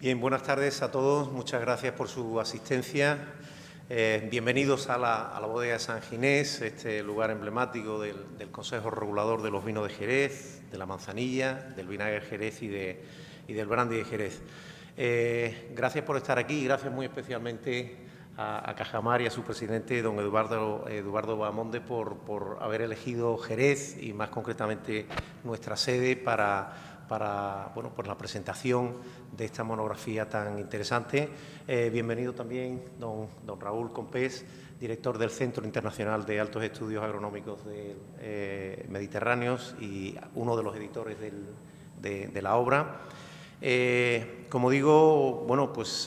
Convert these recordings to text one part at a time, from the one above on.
Bien, buenas tardes a todos. Muchas gracias por su asistencia. Bienvenidos a la bodega de San Ginés, este lugar emblemático del Consejo Regulador de los Vinos de Jerez, de la Manzanilla, del vinagre de Jerez y del brandy de Jerez. Gracias por estar aquí y gracias muy especialmente a Cajamar y a su presidente, don Eduardo Bahamonde, por haber elegido Jerez y más concretamente nuestra sede para la presentación de esta monografía tan interesante. Bienvenido también don Raúl Compés, director del Centro Internacional de Altos Estudios Agronómicos Mediterráneos y uno de los editores de la obra. Como digo,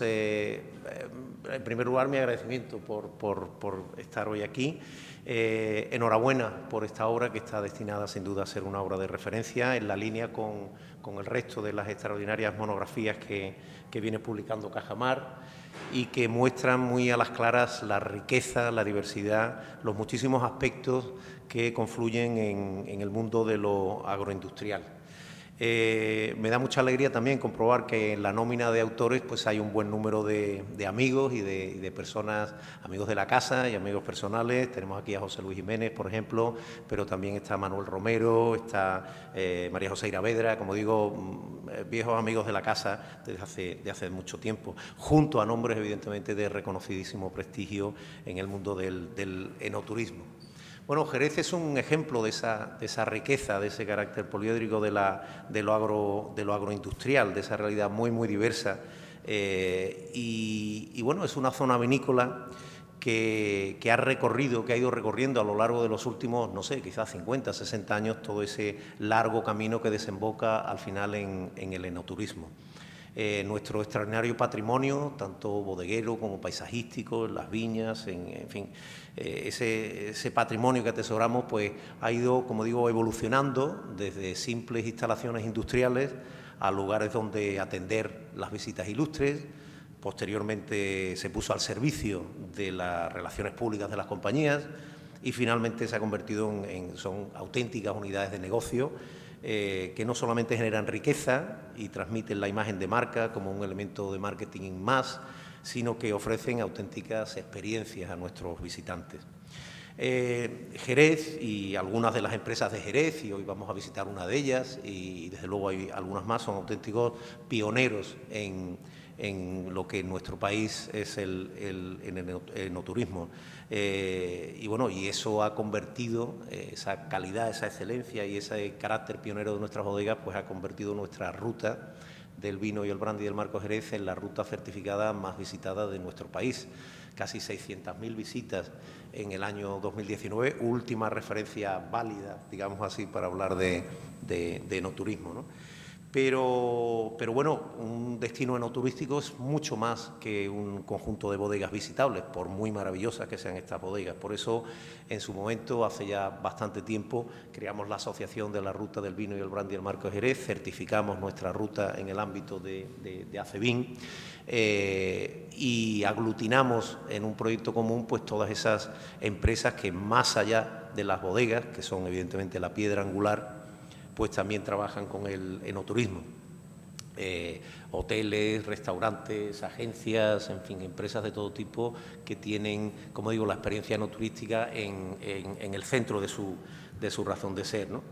en primer lugar, mi agradecimiento por estar hoy aquí. Enhorabuena por esta obra, que está destinada sin duda a ser una obra de referencia en la línea con el resto de las extraordinarias monografías que viene publicando Cajamar y que muestran muy a las claras la riqueza, la diversidad, los muchísimos aspectos que confluyen en el mundo de lo agroindustrial. Me da mucha alegría también comprobar que en la nómina de autores pues hay un buen número de amigos y de personas, amigos de la casa y amigos personales. Tenemos aquí a José Luis Jiménez, por ejemplo, pero también está Manuel Romero, está María José Iravedra, como digo, viejos amigos de la casa desde hace mucho tiempo, junto a nombres evidentemente de reconocidísimo prestigio en el mundo del enoturismo. Bueno, Jerez es un ejemplo de esa riqueza, de ese carácter poliédrico de lo agroindustrial, de esa realidad muy, muy diversa. Bueno, es una zona vinícola que ha ido recorriendo a lo largo de los últimos, no sé, quizás 50, 60 años, todo ese largo camino que desemboca al final en el enoturismo. Nuestro extraordinario patrimonio, tanto bodeguero como paisajístico, en las viñas, en fin, ese patrimonio que atesoramos pues ha ido, como digo, evolucionando desde simples instalaciones industriales a lugares donde atender las visitas ilustres. Posteriormente se puso al servicio de las relaciones públicas de las compañías y finalmente se ha convertido son auténticas unidades de negocio que no solamente generan riqueza y transmiten la imagen de marca como un elemento de marketing más, sino que ofrecen auténticas experiencias a nuestros visitantes. Jerez y algunas de las empresas de Jerez, y hoy vamos a visitar una de ellas, y desde luego hay algunas más, son auténticos pioneros en lo que en nuestro país es el enoturismo. Y eso ha convertido, esa calidad, esa excelencia y ese carácter pionero de nuestras bodegas, pues ha convertido nuestra ruta del vino y el brandy del Marco Jerez en la ruta certificada más visitada de nuestro país. Casi 600.000 visitas en el año 2019, última referencia válida, digamos así, para hablar de enoturismo, ¿no? Pero bueno, un destino enoturístico es mucho más que un conjunto de bodegas visitables, por muy maravillosas que sean estas bodegas. Por eso, en su momento, hace ya bastante tiempo, creamos la Asociación de la Ruta del Vino y el Brandy del Marco Jerez, certificamos nuestra ruta en el ámbito de ACEVIN y aglutinamos en un proyecto común pues todas esas empresas que, más allá de las bodegas, que son evidentemente la piedra angular, pues también trabajan con el enoturismo. Hoteles, restaurantes, agencias, en fin, empresas de todo tipo que tienen, como digo, la experiencia enoturística en el centro de su razón de ser, ¿no?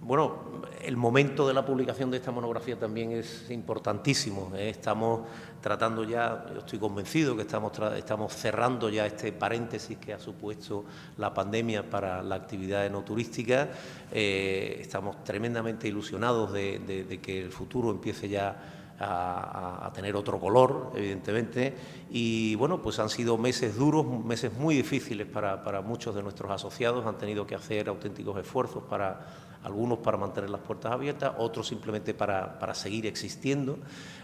Bueno, el momento de la publicación de esta monografía también es importantísimo. Estamos tratando ya, yo estoy convencido que estamos cerrando ya este paréntesis que ha supuesto la pandemia para la actividad enoturística. Estamos tremendamente ilusionados de que el futuro empiece ya a tener otro color, evidentemente, y bueno, pues han sido meses duros, meses muy difíciles para muchos de nuestros asociados. Han tenido que hacer auténticos esfuerzos algunos para mantener las puertas abiertas, otros simplemente para seguir existiendo,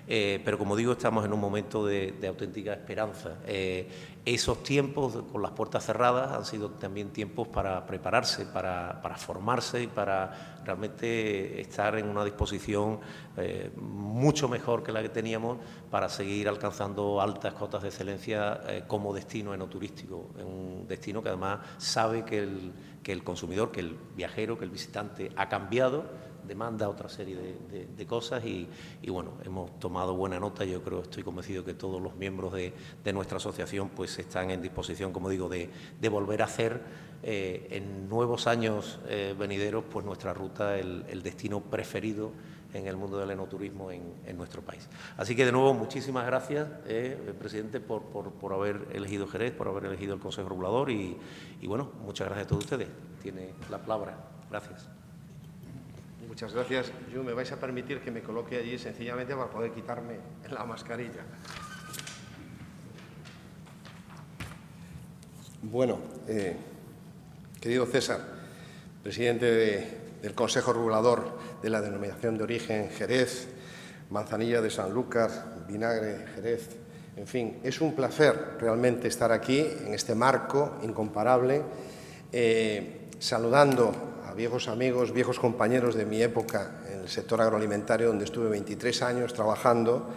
pero como digo, estamos en un momento de auténtica esperanza. Esos tiempos con las puertas cerradas han sido también tiempos para prepararse, para formarse y para realmente estar en una disposición mucho mejor que la que teníamos para seguir alcanzando altas cotas de excelencia como destino enoturístico, un destino que además sabe que el consumidor, que el viajero, que el visitante ha cambiado demanda otra serie de cosas y bueno, hemos tomado buena nota. Yo creo, estoy convencido que todos los miembros de nuestra asociación pues están en disposición, como digo, de volver a hacer en nuevos años venideros pues nuestra ruta el destino preferido en el mundo del enoturismo en nuestro país. Así que, de nuevo, muchísimas gracias, presidente, por haber elegido Jerez, por haber elegido el Consejo Regulador y, bueno, muchas gracias a todos ustedes. Tiene la palabra. Gracias. Muchas gracias. Yo me vais a permitir que me coloque allí sencillamente para poder quitarme la mascarilla. Bueno, querido César, presidente del Consejo Regulador de la Denominación de Origen Jerez, Manzanilla de Sanlúcar, Vinagre Jerez, en fin, es un placer realmente estar aquí en este marco incomparable, saludando a viejos amigos, viejos compañeros de mi época en el sector agroalimentario, donde estuve 23 años trabajando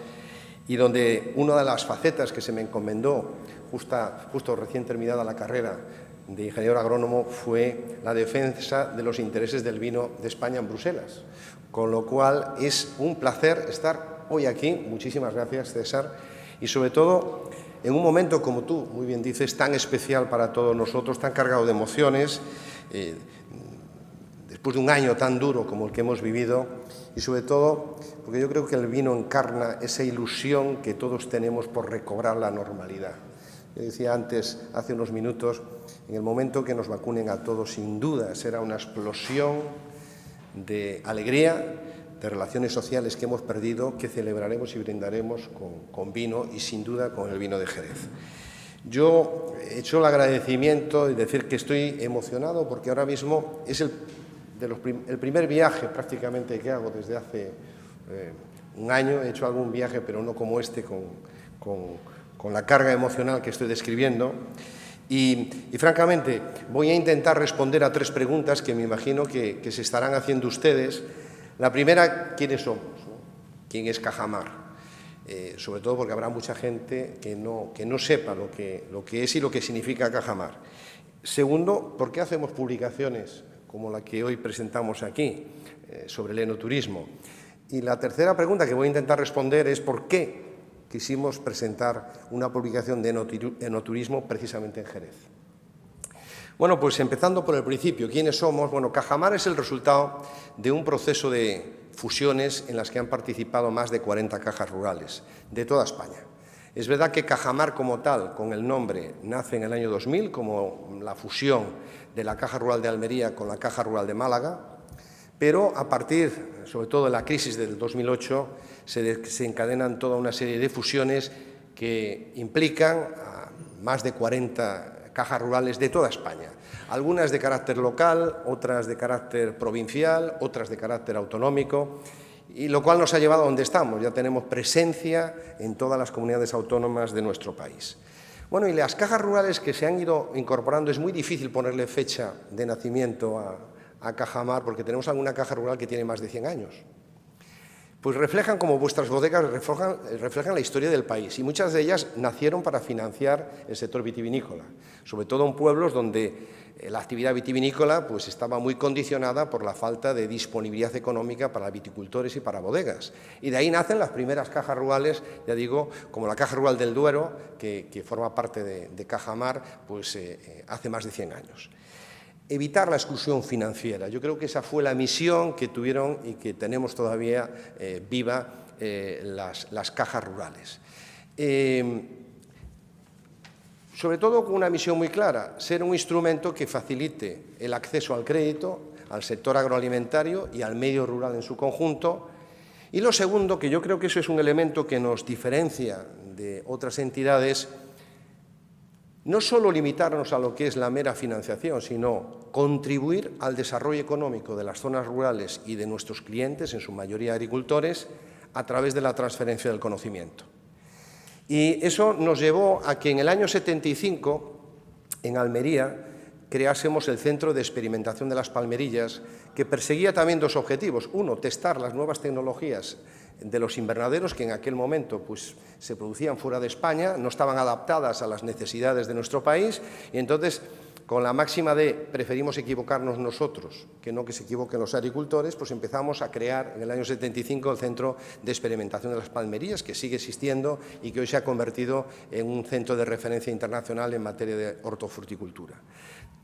y donde una de las facetas que se me encomendó justo recién terminada la carrera de ingeniero agrónomo fue la defensa de los intereses del vino de España en Bruselas. Con lo cual es un placer estar hoy aquí. Muchísimas gracias, César. Y sobre todo en un momento, como tú muy bien dices, tan especial para todos nosotros, tan cargado de emociones, después de un año tan duro como el que hemos vivido y sobre todo porque yo creo que el vino encarna esa ilusión que todos tenemos por recobrar la normalidad. Yo decía antes, hace unos minutos, en el momento que nos vacunen a todos, sin duda será una explosión de alegría, de relaciones sociales que hemos perdido, que celebraremos y brindaremos con vino y sin duda con el vino de Jerez. Yo he hecho el agradecimiento y decir que estoy emocionado porque ahora mismo es el primer viaje prácticamente que hago desde hace un año. He hecho algún viaje, pero no como este, con la carga emocional que estoy describiendo. Y francamente, voy a intentar responder a 3 preguntas que me imagino que se estarán haciendo ustedes. La primera, ¿quiénes somos? ¿Quién es Cajamar? Sobre todo porque habrá mucha gente que no sepa lo que es y lo que significa Cajamar. Segundo, ¿por qué hacemos publicaciones como la que hoy presentamos aquí sobre el enoturismo? Y la tercera pregunta que voy a intentar responder es ¿por qué quisimos presentar una publicación de enoturismo precisamente en Jerez? Bueno, pues empezando por el principio, ¿quiénes somos? Bueno, Cajamar es el resultado de un proceso de fusiones en las que han participado más de 40 cajas rurales de toda España. Es verdad que Cajamar como tal, con el nombre, nace en el año 2000 como la fusión de la Caja Rural de Almería con la Caja Rural de Málaga, pero a partir, sobre todo de la crisis del 2008, se encadenan toda una serie de fusiones que implican a más de 40 cajas rurales de toda España. Algunas de carácter local, otras de carácter provincial, otras de carácter autonómico, y lo cual nos ha llevado a donde estamos. Ya tenemos presencia en todas las comunidades autónomas de nuestro país. Bueno, y las cajas rurales que se han ido incorporando, es muy difícil ponerle fecha de nacimiento a Cajamar, porque tenemos alguna caja rural que tiene más de 100 años. Pues reflejan, como vuestras bodegas, reflejan la historia del país, y muchas de ellas nacieron para financiar el sector vitivinícola, sobre todo en pueblos donde la actividad vitivinícola pues, estaba muy condicionada por la falta de disponibilidad económica para viticultores y para bodegas. Y de ahí nacen las primeras cajas rurales, ya digo, como la Caja Rural del Duero, que forma parte de Cajamar pues, hace más de 100 años. Evitar la exclusión financiera. Yo creo que esa fue la misión que tuvieron y que tenemos todavía viva las cajas rurales. Sobre todo con una misión muy clara, ser un instrumento que facilite el acceso al crédito, al sector agroalimentario y al medio rural en su conjunto. Y lo segundo, que yo creo que eso es un elemento que nos diferencia de otras entidades, no solo limitarnos a lo que es la mera financiación, sino contribuir al desarrollo económico de las zonas rurales y de nuestros clientes, en su mayoría agricultores, a través de la transferencia del conocimiento. Y eso nos llevó a que en el año 75, en Almería, creásemos el Centro de Experimentación de las Palmerillas, que perseguía también 2 objetivos. Uno, testar las nuevas tecnologías de los invernaderos que en aquel momento pues, se producían fuera de España, no estaban adaptadas a las necesidades de nuestro país, y entonces con la máxima de preferimos equivocarnos nosotros que no que se equivoquen los agricultores, pues empezamos a crear en el año 75 el Centro de Experimentación de las Palmerías, que sigue existiendo y que hoy se ha convertido en un centro de referencia internacional en materia de hortofruticultura.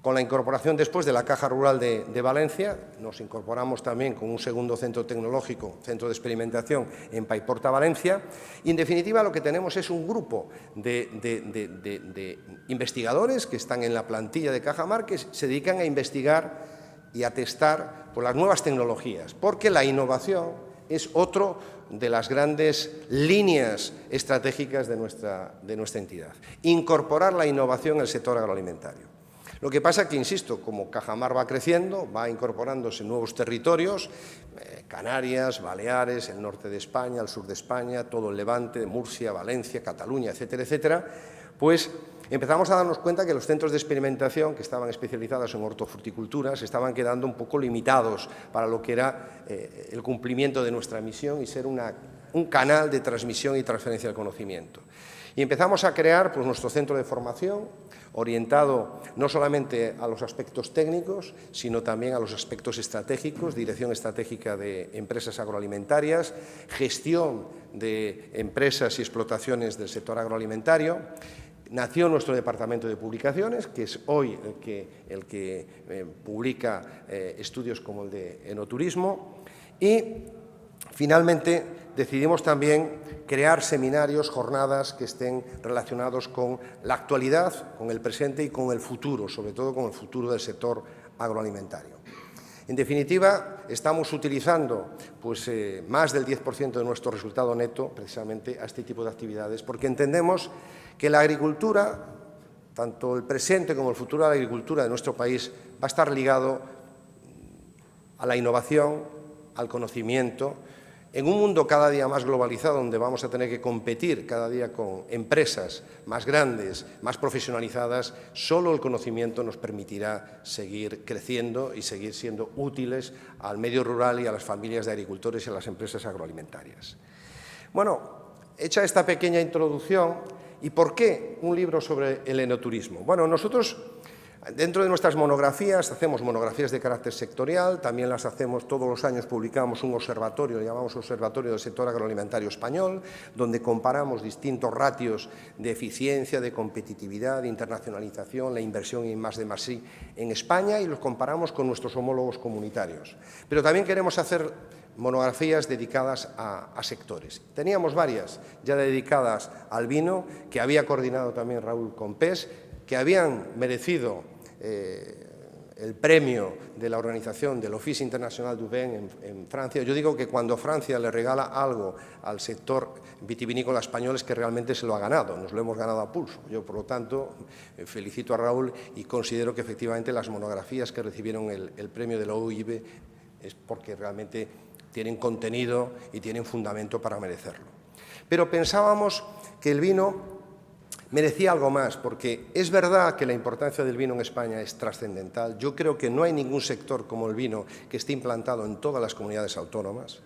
Con la incorporación después de la Caja Rural de Valencia, nos incorporamos también con un segundo centro tecnológico, centro de experimentación en Paiporta, Valencia, y en definitiva lo que tenemos es un grupo de investigadores que están en la plantilla de Cajamar que se dedican a investigar y a testar por las nuevas tecnologías, porque la innovación es otro de las grandes líneas estratégicas de nuestra entidad. Incorporar la innovación en el sector agroalimentario. Lo que pasa es que, insisto, como Cajamar va creciendo, va incorporándose nuevos territorios, Canarias, Baleares, el norte de España, el sur de España, todo el Levante, Murcia, Valencia, Cataluña, etcétera, etcétera, pues empezamos a darnos cuenta que los centros de experimentación que estaban especializados en hortofruticultura se estaban quedando un poco limitados para lo que era el cumplimiento de nuestra misión y ser un canal de transmisión y transferencia del conocimiento. Y empezamos a crear pues, nuestro centro de formación, orientado no solamente a los aspectos técnicos, sino también a los aspectos estratégicos, dirección estratégica de empresas agroalimentarias, gestión de empresas y explotaciones del sector agroalimentario. Nació nuestro departamento de publicaciones, que es hoy el que publica estudios como el de enoturismo, y finalmente decidimos también crear seminarios, jornadas que estén relacionados con la actualidad, con el presente y con el futuro, sobre todo con el futuro del sector agroalimentario. En definitiva, estamos utilizando pues, más del 10% de nuestro resultado neto precisamente a este tipo de actividades, porque entendemos que la agricultura, tanto el presente como el futuro de la agricultura de nuestro país, va a estar ligado a la innovación, al conocimiento. En un mundo cada día más globalizado, donde vamos a tener que competir cada día con empresas más grandes, más profesionalizadas, solo el conocimiento nos permitirá seguir creciendo y seguir siendo útiles al medio rural y a las familias de agricultores y a las empresas agroalimentarias. Bueno, hecha esta pequeña introducción, ¿y por qué un libro sobre el enoturismo? Bueno, nosotros, dentro de nuestras monografías, hacemos monografías de carácter sectorial, también las hacemos todos los años, publicamos un observatorio, le llamamos Observatorio del Sector Agroalimentario Español, donde comparamos distintos ratios de eficiencia, de competitividad, de internacionalización, la inversión en I+D+I en España y los comparamos con nuestros homólogos comunitarios. Pero también queremos hacer monografías dedicadas a sectores. Teníamos varias ya dedicadas al vino, que había coordinado también Raúl Compés, que habían merecido el premio de la organización del Office International du Vin en Francia. Yo digo que cuando Francia le regala algo al sector vitivinícola español es que realmente se lo ha ganado, nos lo hemos ganado a pulso. Yo, por lo tanto, felicito a Raúl y considero que efectivamente las monografías que recibieron el premio de la OIV es porque realmente tienen contenido y tienen fundamento para merecerlo. Pero pensábamos que el vino merecía algo más, porque es verdad que la importancia del vino en España es trascendental. Yo creo que no hay ningún sector como el vino que esté implantado en todas las comunidades autónomas.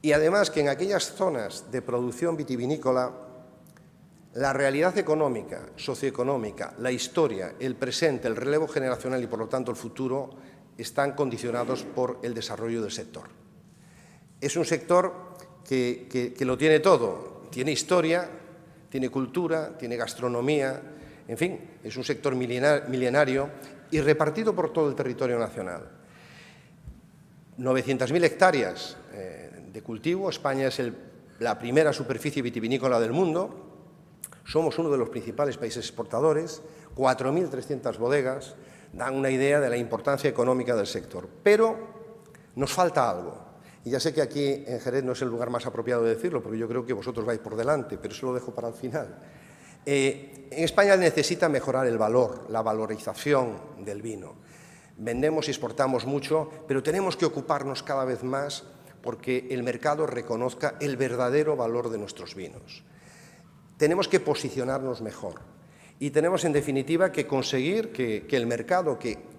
Y además que en aquellas zonas de producción vitivinícola, la realidad económica, socioeconómica, la historia, el presente, el relevo generacional y por lo tanto el futuro están condicionados por el desarrollo del sector. Es un sector que lo tiene todo, tiene historia, tiene cultura, tiene gastronomía, en fin, es un sector milenario y repartido por todo el territorio nacional. 900.000 hectáreas de cultivo, España es la primera superficie vitivinícola del mundo, somos uno de los principales países exportadores, 4.300 bodegas, dan una idea de la importancia económica del sector, pero nos falta algo. Y ya sé que aquí en Jerez no es el lugar más apropiado de decirlo, porque yo creo que vosotros vais por delante, pero eso lo dejo para el final. En España necesita mejorar el valor, la valorización del vino. Vendemos y exportamos mucho, pero tenemos que ocuparnos cada vez más porque el mercado reconozca el verdadero valor de nuestros vinos. Tenemos que posicionarnos mejor y tenemos, en definitiva, que conseguir que el mercado que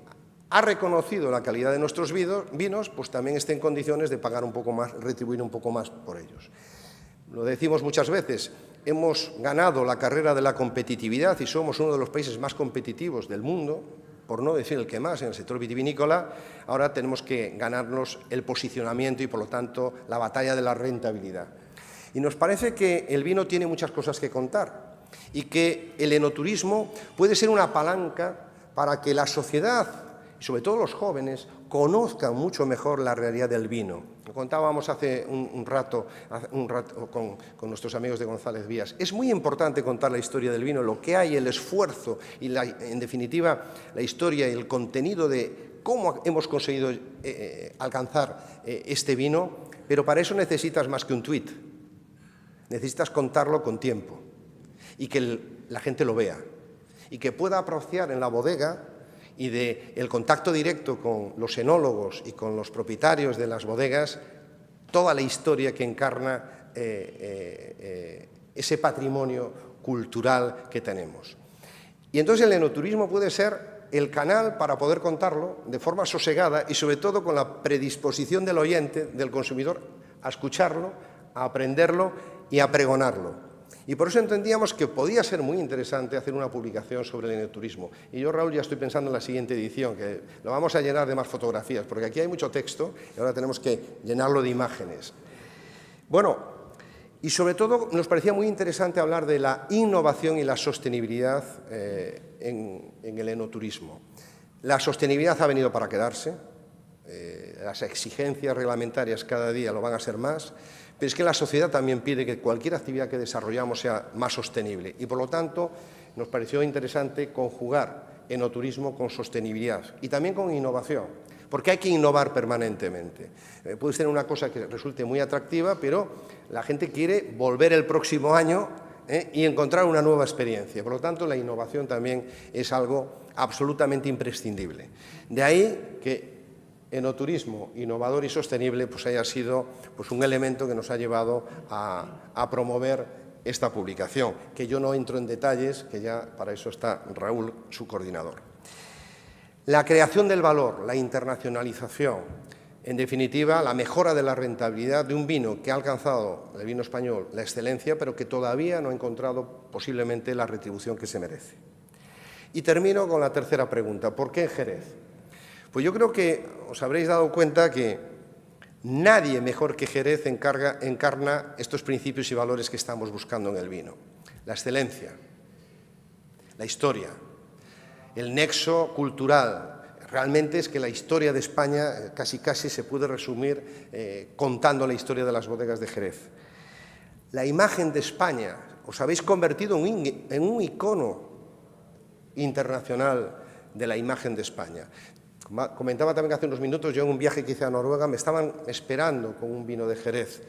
ha reconocido la calidad de nuestros vinos, pues también esté en condiciones de pagar un poco más, retribuir un poco más por ellos. Lo decimos muchas veces, hemos ganado la carrera de la competitividad y somos uno de los países más competitivos del mundo, por no decir el que más en el sector vitivinícola, ahora tenemos que ganarnos el posicionamiento y, por lo tanto, la batalla de la rentabilidad. Y nos parece que el vino tiene muchas cosas que contar y que el enoturismo puede ser una palanca para que la sociedad, y sobre todo los jóvenes, conozcan mucho mejor la realidad del vino. Lo contábamos hace un rato con nuestros amigos de González Vías. Es muy importante contar la historia del vino, lo que hay, el esfuerzo y, en definitiva, la historia y el contenido de cómo hemos conseguido alcanzar este vino, pero para eso necesitas más que un tuit. Necesitas contarlo con tiempo y que la gente lo vea y que pueda apreciar en la bodega y del contacto directo con los enólogos y con los propietarios de las bodegas toda la historia que encarna ese patrimonio cultural que tenemos. Y entonces el enoturismo puede ser el canal para poder contarlo de forma sosegada y sobre todo con la predisposición del oyente, del consumidor, a escucharlo, a aprenderlo y a pregonarlo. Y por eso entendíamos que podía ser muy interesante hacer una publicación sobre el enoturismo. Y yo, Raúl, ya estoy pensando en la siguiente edición, que lo vamos a llenar de más fotografías, porque aquí hay mucho texto y ahora tenemos que llenarlo de imágenes. Bueno, y sobre todo nos parecía muy interesante hablar de la innovación y la sostenibilidad en el enoturismo. La sostenibilidad ha venido para quedarse, las exigencias reglamentarias cada día lo van a ser más, pero es que la sociedad también pide que cualquier actividad que desarrollamos sea más sostenible y, por lo tanto, nos pareció interesante conjugar enoturismo con sostenibilidad y también con innovación, porque hay que innovar permanentemente. Puede ser una cosa que resulte muy atractiva, pero la gente quiere volver el próximo año y encontrar una nueva experiencia. Por lo tanto, la innovación también es algo absolutamente imprescindible. De ahí que enoturismo innovador y sostenible pues haya sido un elemento que nos ha llevado a promover esta publicación, que yo no entro en detalles, que ya para eso está Raúl, su coordinador. La creación del valor, la internacionalización, en definitiva, la mejora de la rentabilidad de un vino que ha alcanzado, el vino español, la excelencia, pero que todavía no ha encontrado posiblemente la retribución que se merece. Y termino con la tercera pregunta, ¿por qué en Jerez? Pues yo creo que os habréis dado cuenta que nadie mejor que Jerez encarna estos principios y valores que estamos buscando en el vino. La excelencia, la historia, el nexo cultural. Realmente es que la historia de España casi se puede resumir contando la historia de las bodegas de Jerez. La imagen de España, os habéis convertido en un icono internacional de la imagen de España. Comentaba también hace unos minutos, yo en un viaje que hice a Noruega me estaban esperando con un vino de Jerez,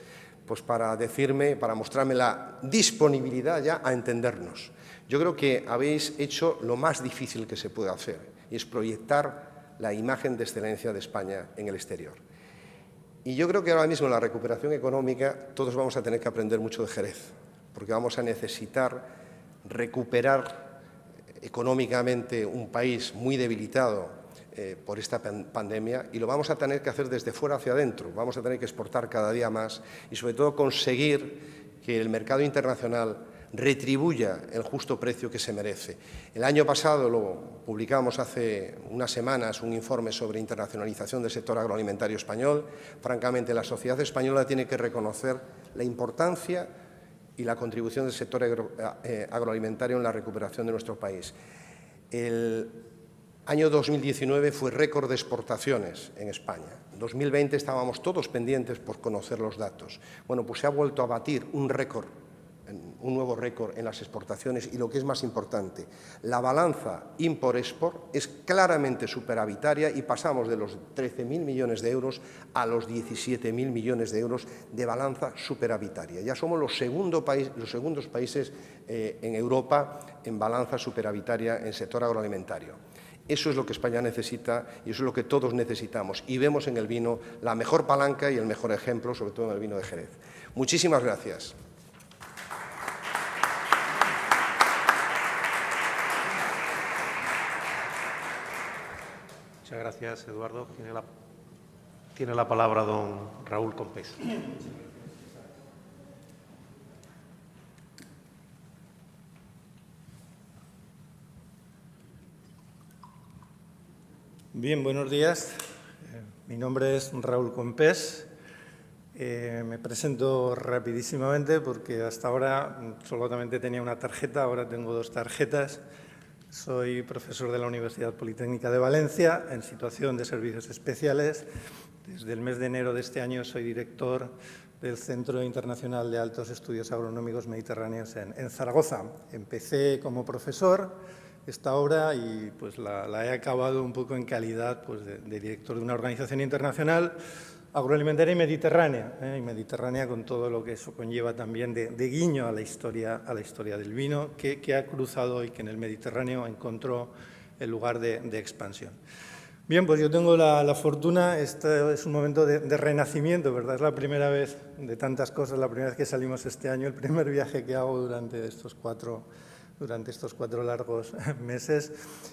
pues para decirme, para mostrarme la disponibilidad ya a entendernos. Yo creo que habéis hecho lo más difícil que se puede hacer, y es proyectar la imagen de excelencia de España en el exterior. Y yo creo que ahora mismo en la recuperación económica todos vamos a tener que aprender mucho de Jerez, porque vamos a necesitar recuperar económicamente un país muy debilitado por esta pandemia, y lo vamos a tener que hacer desde fuera hacia adentro. Vamos a tener que exportar cada día más y, sobre todo, conseguir que el mercado internacional retribuya el justo precio que se merece. El año pasado lo publicamos hace unas semanas, un informe sobre internacionalización del sector agroalimentario español. Francamente, la sociedad española tiene que reconocer la importancia y la contribución del sector agroalimentario en la recuperación de nuestro país. El año 2019 fue récord de exportaciones en España. En 2020 estábamos todos pendientes por conocer los datos. Bueno, pues se ha vuelto a batir un nuevo récord en las exportaciones y, lo que es más importante, la balanza import-export es claramente superavitaria y pasamos de los 13.000 millones de euros a los 17.000 millones de euros de balanza superavitaria. Ya somos los segundos países en Europa en balanza superavitaria en el sector agroalimentario. Eso es lo que España necesita y eso es lo que todos necesitamos. Y vemos en el vino la mejor palanca y el mejor ejemplo, sobre todo en el vino de Jerez. Muchísimas gracias. Muchas gracias, Eduardo. Tiene la palabra don Raúl Compés. Bien, buenos días. Mi nombre es Raúl Compés. Me presento rapidísimamente porque hasta ahora solamente tenía una tarjeta, ahora tengo 2 tarjetas. Soy profesor de la Universidad Politécnica de Valencia en situación de servicios especiales. Desde el mes de enero de este año soy director del Centro Internacional de Altos Estudios Agronómicos Mediterráneos en Zaragoza. Empecé como profesor esta obra y pues la he acabado un poco en calidad pues, de director de una organización internacional agroalimentaria y mediterránea con todo lo que eso conlleva también de guiño a la historia del vino que ha cruzado y que en el Mediterráneo encontró el lugar de expansión. Bien, pues yo tengo la fortuna, este es un momento de renacimiento, ¿verdad? Es la primera vez de tantas cosas, la primera vez que salimos este año, el primer viaje que hago durante estos 4 largos meses.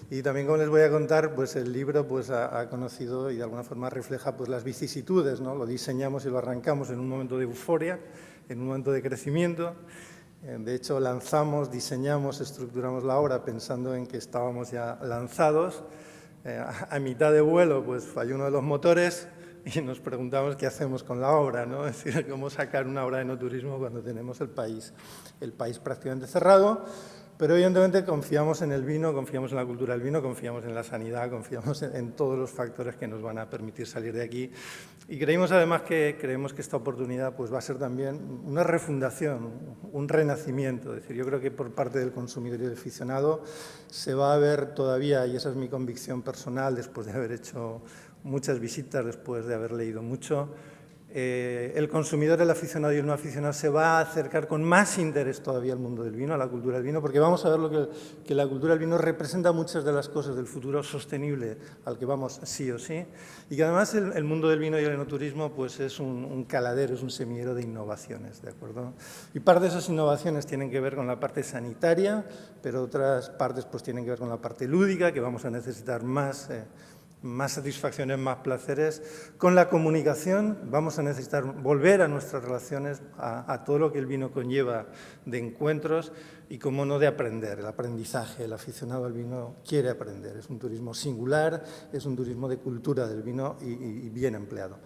Y también, como les voy a contar, pues el libro pues, ha conocido y de alguna forma refleja pues, las vicisitudes, ¿no? Lo diseñamos y lo arrancamos en un momento de euforia, en un momento de crecimiento. De hecho, lanzamos, diseñamos, estructuramos la obra pensando en que estábamos ya lanzados. A mitad de vuelo pues, falló uno de los motores y nos preguntamos qué hacemos con la obra, ¿no? Es decir, cómo sacar una obra de enoturismo cuando tenemos el país prácticamente cerrado. Pero evidentemente confiamos en el vino, confiamos en la cultura del vino, confiamos en la sanidad, confiamos en todos los factores que nos van a permitir salir de aquí. Y creemos además que esta oportunidad pues, va a ser también una refundación, un renacimiento. Es decir, yo creo que por parte del consumidor y del aficionado se va a ver todavía, y esa es mi convicción personal después de haber hecho muchas visitas, después de haber leído mucho, el consumidor, el aficionado y el no aficionado se va a acercar con más interés todavía al mundo del vino, a la cultura del vino, porque vamos a ver que la cultura del vino representa muchas de las cosas del futuro sostenible al que vamos sí o sí, y que además el mundo del vino y el enoturismo pues es un caladero, es un semillero de innovaciones, ¿de acuerdo? Y parte de esas innovaciones tienen que ver con la parte sanitaria, pero otras partes pues tienen que ver con la parte lúdica, que vamos a necesitar más satisfacciones, más placeres. Con la comunicación vamos a necesitar volver a nuestras relaciones, a todo lo que el vino conlleva de encuentros y, como no, de aprender, el aprendizaje. El aficionado al vino quiere aprender. Es un turismo singular, es un turismo de cultura del vino y bien empleado.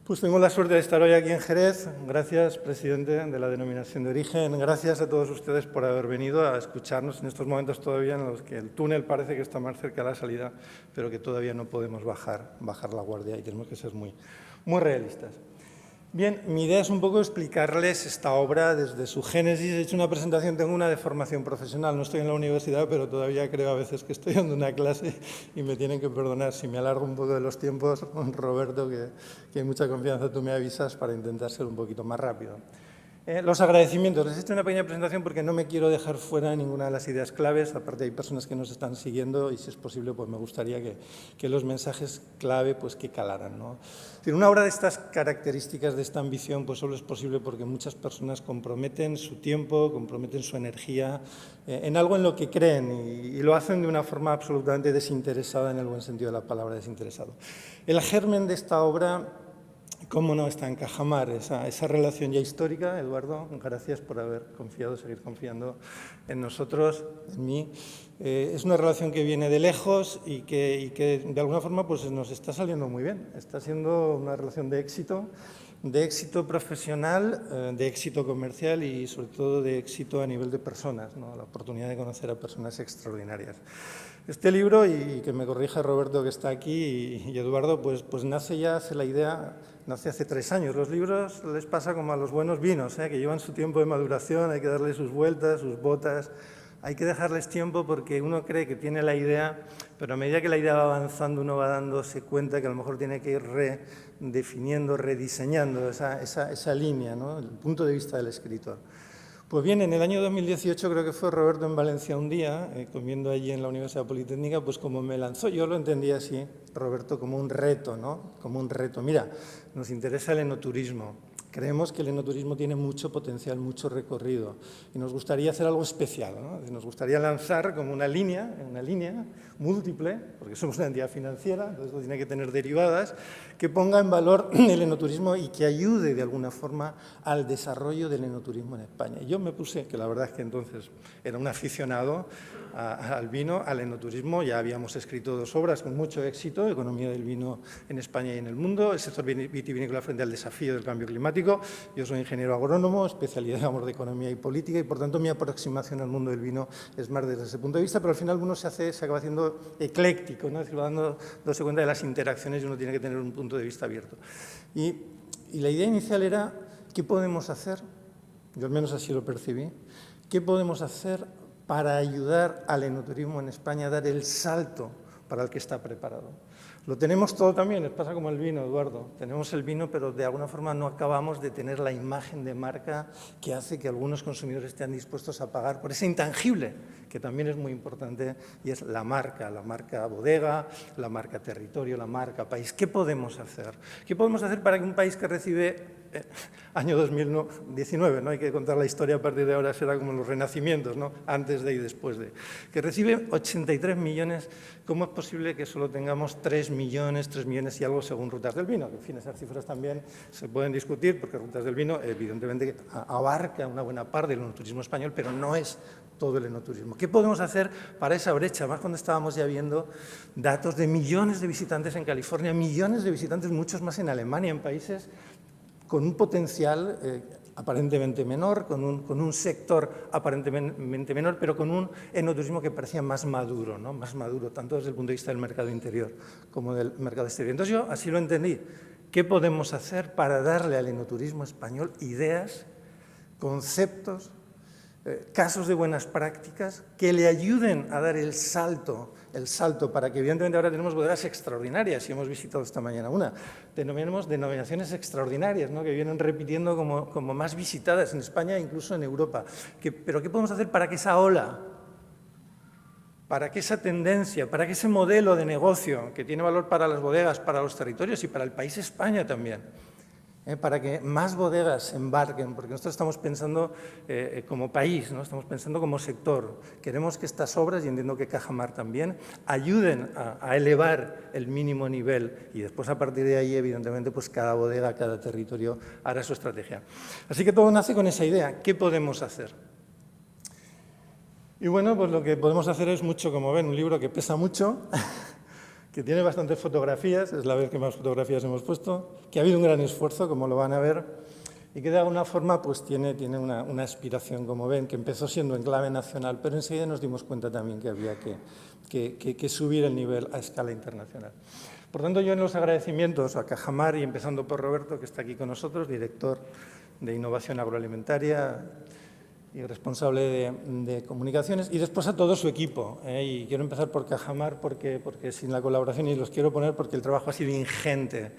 Pues tengo la suerte de estar hoy aquí en Jerez. Gracias, presidente de la Denominación de Origen. Gracias a todos ustedes por haber venido a escucharnos en estos momentos todavía en los que el túnel parece que está más cerca de la salida, pero que todavía no podemos bajar la guardia y tenemos que ser muy realistas. Bien, mi idea es un poco explicarles esta obra desde su génesis. He hecho una presentación, tengo una de formación profesional, no estoy en la universidad, pero todavía creo a veces que estoy dando una clase y me tienen que perdonar si me alargo un poco de los tiempos. Roberto, que hay mucha confianza, tú me avisas para intentar ser un poquito más rápido. Los agradecimientos. Les he hecho una pequeña presentación porque no me quiero dejar fuera ninguna de las ideas claves. Aparte, hay personas que nos están siguiendo y, si es posible, pues me gustaría que los mensajes clave pues, que calaran, ¿no? Es decir, una obra de estas características, de esta ambición, pues solo es posible porque muchas personas comprometen su tiempo, comprometen su energía en algo en lo que creen y lo hacen de una forma absolutamente desinteresada, en el buen sentido de la palabra desinteresado. El germen de esta obra, cómo no, está en Cajamar, esa relación ya histórica. Eduardo, gracias por haber confiado, seguir confiando en nosotros, en mí. Es una relación que viene de lejos y que de alguna forma pues, nos está saliendo muy bien. Está siendo una relación de éxito profesional, de éxito comercial y sobre todo de éxito a nivel de personas, ¿no? La oportunidad de conocer a personas extraordinarias. Este libro, y que me corrija Roberto que está aquí y Eduardo, pues nace hace 3 años. Los libros les pasa como a los buenos vinos, que llevan su tiempo de maduración, hay que darle sus vueltas, sus botas. Hay que dejarles tiempo porque uno cree que tiene la idea, pero a medida que la idea va avanzando uno va dándose cuenta que a lo mejor tiene que ir redefiniendo, rediseñando esa línea, ¿no? El punto de vista del escritor. Pues bien, en el año 2018 creo que fue Roberto en Valencia un día, comiendo allí en la Universidad Politécnica, pues como me lanzó, yo lo entendía así, Roberto, como un reto, ¿no? Como un reto. Mira, nos interesa el enoturismo. Creemos que el enoturismo tiene mucho potencial, mucho recorrido y nos gustaría hacer algo especial, ¿no? Nos gustaría lanzar como una línea múltiple, porque somos una entidad financiera, entonces esto tiene que tener derivadas, que ponga en valor el enoturismo y que ayude de alguna forma al desarrollo del enoturismo en España. Yo me puse, que la verdad es que entonces era un aficionado al vino, al enoturismo, ya habíamos escrito 2 obras con mucho éxito, Economía del vino en España y en el mundo, el sector vitivinícola frente al desafío del cambio climático. Yo soy ingeniero agrónomo, especialidad digamos, de economía y política y por tanto mi aproximación al mundo del vino es más desde ese punto de vista, pero al final uno se acaba haciendo ecléctico, ¿no? Es decir, dándose cuenta de las interacciones y uno tiene que tener un punto de vista abierto. Y la idea inicial era, ¿qué podemos hacer? Yo al menos así lo percibí. ¿Qué podemos hacer para ayudar al enoturismo en España a dar el salto para el que está preparado? Lo tenemos todo también, les pasa como el vino, Eduardo. Tenemos el vino, pero de alguna forma no acabamos de tener la imagen de marca que hace que algunos consumidores estén dispuestos a pagar por ese intangible, que también es muy importante, y es la marca bodega, la marca territorio, la marca país. ¿Qué podemos hacer? ¿Qué podemos hacer para que un país que recibe, año 2019, no hay que contar la historia a partir de ahora, será como los renacimientos, ¿no? Antes de y después de, que recibe 83 millones, ¿cómo es posible que solo tengamos 3 millones y algo según Rutas del Vino? Que, en fin, esas cifras también se pueden discutir porque Rutas del Vino evidentemente abarca una buena parte del enoturismo español, pero no es todo el enoturismo. ¿Qué podemos hacer para esa brecha? Más cuando estábamos ya viendo datos de millones de visitantes en California, millones de visitantes, muchos más en Alemania, en países con un potencial aparentemente menor, con un sector aparentemente menor, pero con un enoturismo que parecía más maduro, ¿no? Más maduro, tanto desde el punto de vista del mercado interior como del mercado exterior. Entonces yo así lo entendí. ¿Qué podemos hacer para darle al enoturismo español ideas, conceptos, casos de buenas prácticas que le ayuden a dar el salto para que evidentemente ahora tenemos bodegas extraordinarias y hemos visitado esta mañana una, denominamos denominaciones extraordinarias, ¿no? Que vienen repitiendo como más visitadas en España e incluso en Europa. Pero ¿qué podemos hacer para que esa ola, para que esa tendencia, para que ese modelo de negocio que tiene valor para las bodegas, para los territorios y para el país España también, para que más bodegas se embarquen, porque nosotros estamos pensando como país, ¿no? Estamos pensando como sector. Queremos que estas obras, y entiendo que Cajamar también, ayuden a elevar el mínimo nivel y después a partir de ahí, evidentemente, pues cada bodega, cada territorio hará su estrategia. Así que todo nace con esa idea. ¿Qué podemos hacer? Y bueno, pues lo que podemos hacer es mucho, como ven, un libro que pesa mucho, que tiene bastantes fotografías, es la vez que más fotografías hemos puesto, que ha habido un gran esfuerzo, como lo van a ver, y que de alguna forma pues tiene una aspiración, como ven, que empezó siendo en clave nacional, pero enseguida nos dimos cuenta también que había que subir el nivel a escala internacional. Por tanto, yo en los agradecimientos a Cajamar, y empezando por Roberto, que está aquí con nosotros, director de Innovación Agroalimentaria y responsable de comunicaciones, y después a todo su equipo. Y quiero empezar por Cajamar porque sin la colaboración, y los quiero poner porque el trabajo ha sido ingente.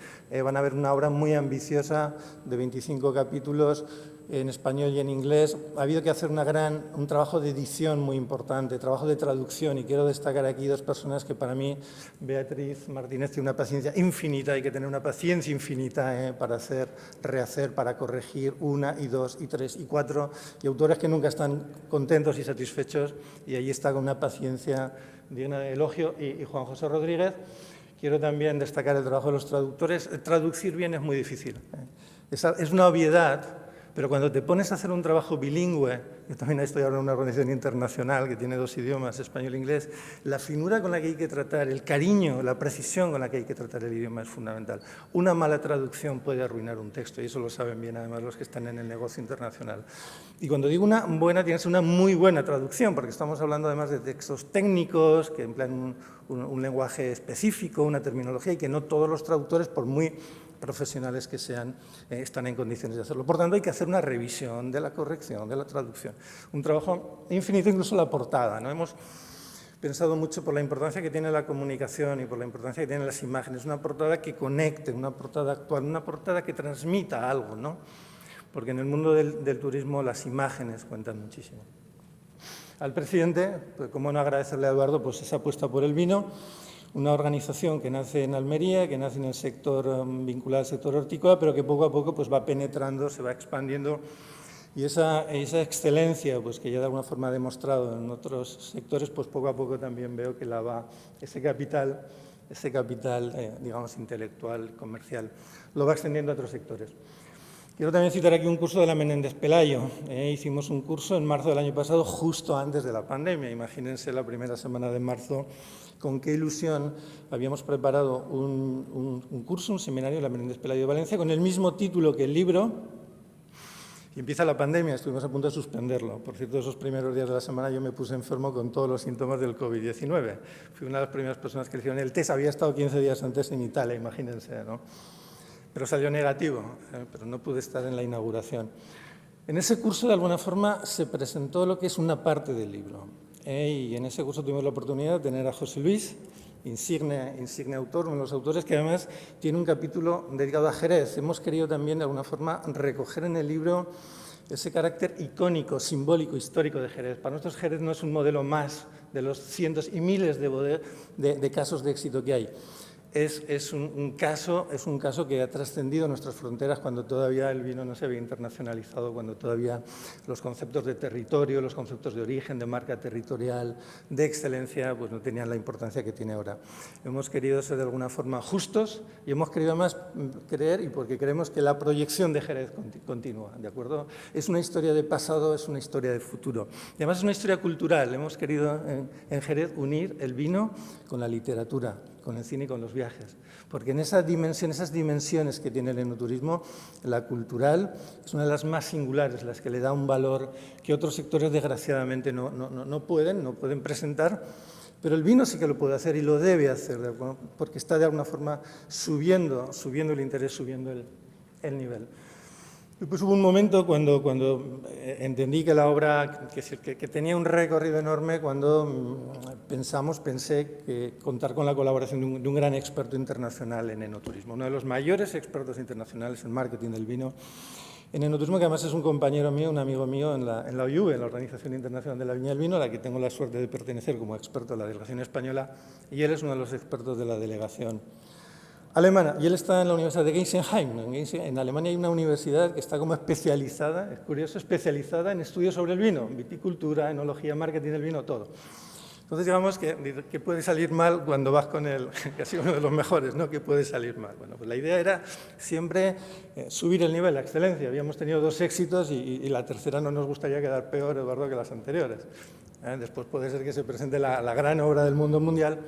Van a ver una obra muy ambiciosa de 25 capítulos en español y en inglés. Ha habido que hacer un trabajo de edición muy importante, trabajo de traducción, y quiero destacar aquí 2 personas que para mí, Beatriz Martínez, tiene una paciencia infinita, hay que tener una paciencia infinita para hacer, rehacer, para corregir 1 y 2 y 3 y 4, y autores que nunca están contentos y satisfechos, y ahí está con una paciencia digna de elogio. Y Juan José Rodríguez, quiero también destacar el trabajo de los traductores. Traducir bien es muy difícil. Es una obviedad, pero cuando te pones a hacer un trabajo bilingüe, yo también estoy ahora en una organización internacional que tiene 2 idiomas, español e inglés, la finura con la que hay que tratar, el cariño, la precisión con la que hay que tratar el idioma es fundamental. Una mala traducción puede arruinar un texto, y eso lo saben bien además los que están en el negocio internacional. Y cuando digo una buena, tiene que ser una muy buena traducción, porque estamos hablando además de textos técnicos que emplean un lenguaje específico, una terminología, y que no todos los traductores, por muy profesionales que sean, están en condiciones de hacerlo. Por tanto, hay que hacer una revisión de la corrección, de la traducción. Un trabajo infinito, incluso la portada, ¿no? Hemos pensado mucho por la importancia que tiene la comunicación y por la importancia que tienen las imágenes. Una portada que conecte, una portada actual, una portada que transmita algo, ¿no? Porque en el mundo del turismo las imágenes cuentan muchísimo. Al presidente, pues, cómo no agradecerle a Eduardo pues esa apuesta por el vino. una organización que nace en Almería, que nace en el sector vinculado al sector hortícola, pero que poco a poco pues, va penetrando, se va expandiendo. Y esa excelencia pues, que ya de alguna forma ha demostrado en otros sectores, pues poco a poco también veo que ese capital digamos, intelectual, comercial, lo va extendiendo a otros sectores. Quiero también citar aquí un curso de la Menéndez Pelayo. Hicimos un curso en marzo del año pasado, justo antes de la pandemia. Imagínense la primera semana de marzo, con qué ilusión habíamos preparado un curso, un seminario de la Menéndez Pelayo de Valencia, con el mismo título que el libro. Y empieza la pandemia, estuvimos a punto de suspenderlo. Por cierto, esos primeros días de la semana yo me puse enfermo con todos los síntomas del COVID-19. Fui una de las primeras personas que le hicieron el test. Había estado 15 días antes en Italia, imagínense, ¿no? Pero salió negativo, pero no pude estar en la inauguración. En ese curso, de alguna forma, se presentó lo que es una parte del libro. Y en ese curso tuvimos la oportunidad de tener a José Luis, insigne autor, uno de los autores que además tiene un capítulo dedicado a Jerez. Hemos querido también, de alguna forma, recoger en el libro ese carácter icónico, simbólico, histórico de Jerez. Para nosotros Jerez no es un modelo más de los cientos y miles de casos de éxito que hay. Es un caso que ha trascendido nuestras fronteras cuando todavía el vino no se había internacionalizado, cuando todavía los conceptos de territorio, los conceptos de origen, de marca territorial, de excelencia, pues no tenían la importancia que tiene ahora. Hemos querido ser de alguna forma justos y hemos querido además creer, y porque creemos que la proyección de Jerez continúa, ¿de acuerdo? Es una historia de pasado, es una historia de futuro. Y además es una historia cultural. Hemos querido en Jerez unir el vino con la literatura, con el cine y con los viajes, porque en esas dimensiones que tiene el enoturismo, la cultural es una de las más singulares, las que le da un valor que otros sectores desgraciadamente no pueden presentar, pero el vino sí que lo puede hacer y lo debe hacer, porque está de alguna forma subiendo el interés, subiendo el nivel. Y pues hubo un momento cuando entendí que la obra que tenía un recorrido enorme, cuando pensé que contar con la colaboración de un gran experto internacional en enoturismo, uno de los mayores expertos internacionales en marketing del vino, en enoturismo, que además es un compañero mío, un amigo mío en la OIV, en la Organización Internacional de la Viña del Vino, a la que tengo la suerte de pertenecer como experto de la delegación española, y él es uno de los expertos de la delegación alemana, y él está en la Universidad de Geisenheim. En Alemania hay una universidad que está como especializada, es curioso, especializada en estudios sobre el vino, viticultura, enología, marketing del vino, todo. Entonces, digamos que puede salir mal cuando vas con él, que ha sido uno de los mejores, ¿no? Que puede salir mal. Bueno, pues la idea era siempre subir el nivel, la excelencia. Habíamos tenido 2 éxitos y la tercera no nos gustaría quedar peor, Eduardo, que las anteriores. Después puede ser que se presente la gran obra del mundo mundial,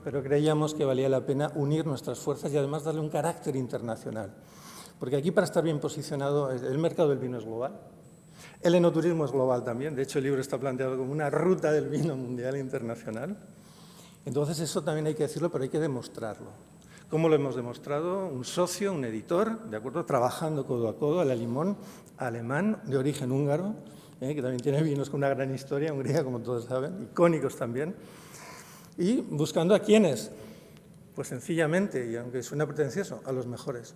pero creíamos que valía la pena unir nuestras fuerzas y además darle un carácter internacional. Porque aquí, para estar bien posicionado, el mercado del vino es global. El enoturismo es global también. De hecho, el libro está planteado como una ruta del vino mundial e internacional. Entonces, eso también hay que decirlo, pero hay que demostrarlo. ¿Cómo lo hemos demostrado? Un socio, un editor, ¿de acuerdo? Trabajando codo a codo, Ala Limón, alemán, de origen húngaro, que también tiene vinos con una gran historia, Hungría, como todos saben, icónicos también. Y buscando a quiénes, pues sencillamente, y aunque suena pretencioso, a los mejores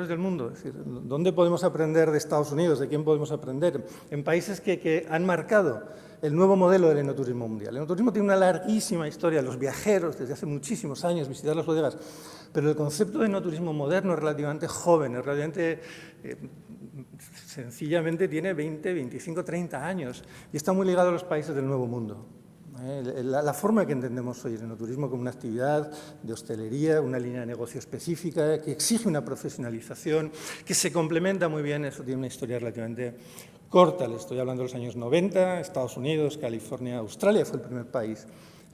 del mundo. Es decir, ¿dónde podemos aprender de Estados Unidos? ¿De quién podemos aprender? En países que han marcado el nuevo modelo del enoturismo mundial. El enoturismo tiene una larguísima historia, los viajeros desde hace muchísimos años, visitar las bodegas, pero el concepto de enoturismo moderno es relativamente joven, es relativamente sencillamente tiene 20, 25, 30 años y está muy ligado a los países del Nuevo Mundo. La forma que entendemos hoy el enoturismo como una actividad de hostelería, una línea de negocio específica, que exige una profesionalización, que se complementa muy bien, eso tiene una historia relativamente corta. Le estoy hablando de los años 90, Estados Unidos, California, Australia fue el primer país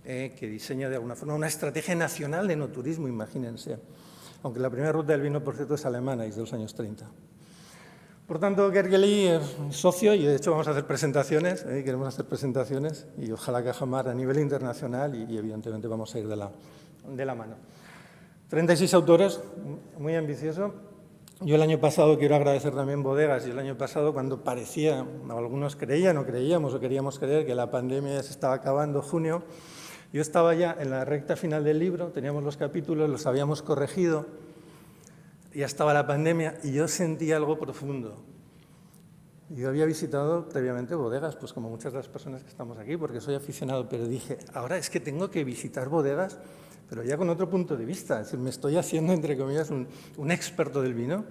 que diseña de alguna forma una estrategia nacional de enoturismo, imagínense. Aunque la primera ruta del vino, por cierto, es alemana, es de los años 30. Por tanto, Gergely es socio y, de hecho, vamos a hacer presentaciones, queremos hacer presentaciones y ojalá que Jamar a nivel internacional y evidentemente, vamos a ir de la mano. 36 autores, muy ambicioso. Yo el año pasado quiero agradecer también Bodegas y el año pasado cuando parecía, algunos creían o creíamos o queríamos creer que la pandemia se estaba acabando, junio, yo estaba ya en la recta final del libro, teníamos los capítulos, los habíamos corregido. Ya estaba la pandemia y yo sentí algo profundo. Yo había visitado previamente bodegas, pues como muchas de las personas que estamos aquí, porque soy aficionado, pero dije, ahora es que tengo que visitar bodegas, pero ya con otro punto de vista. Es decir, me estoy haciendo, entre comillas, un experto del vino.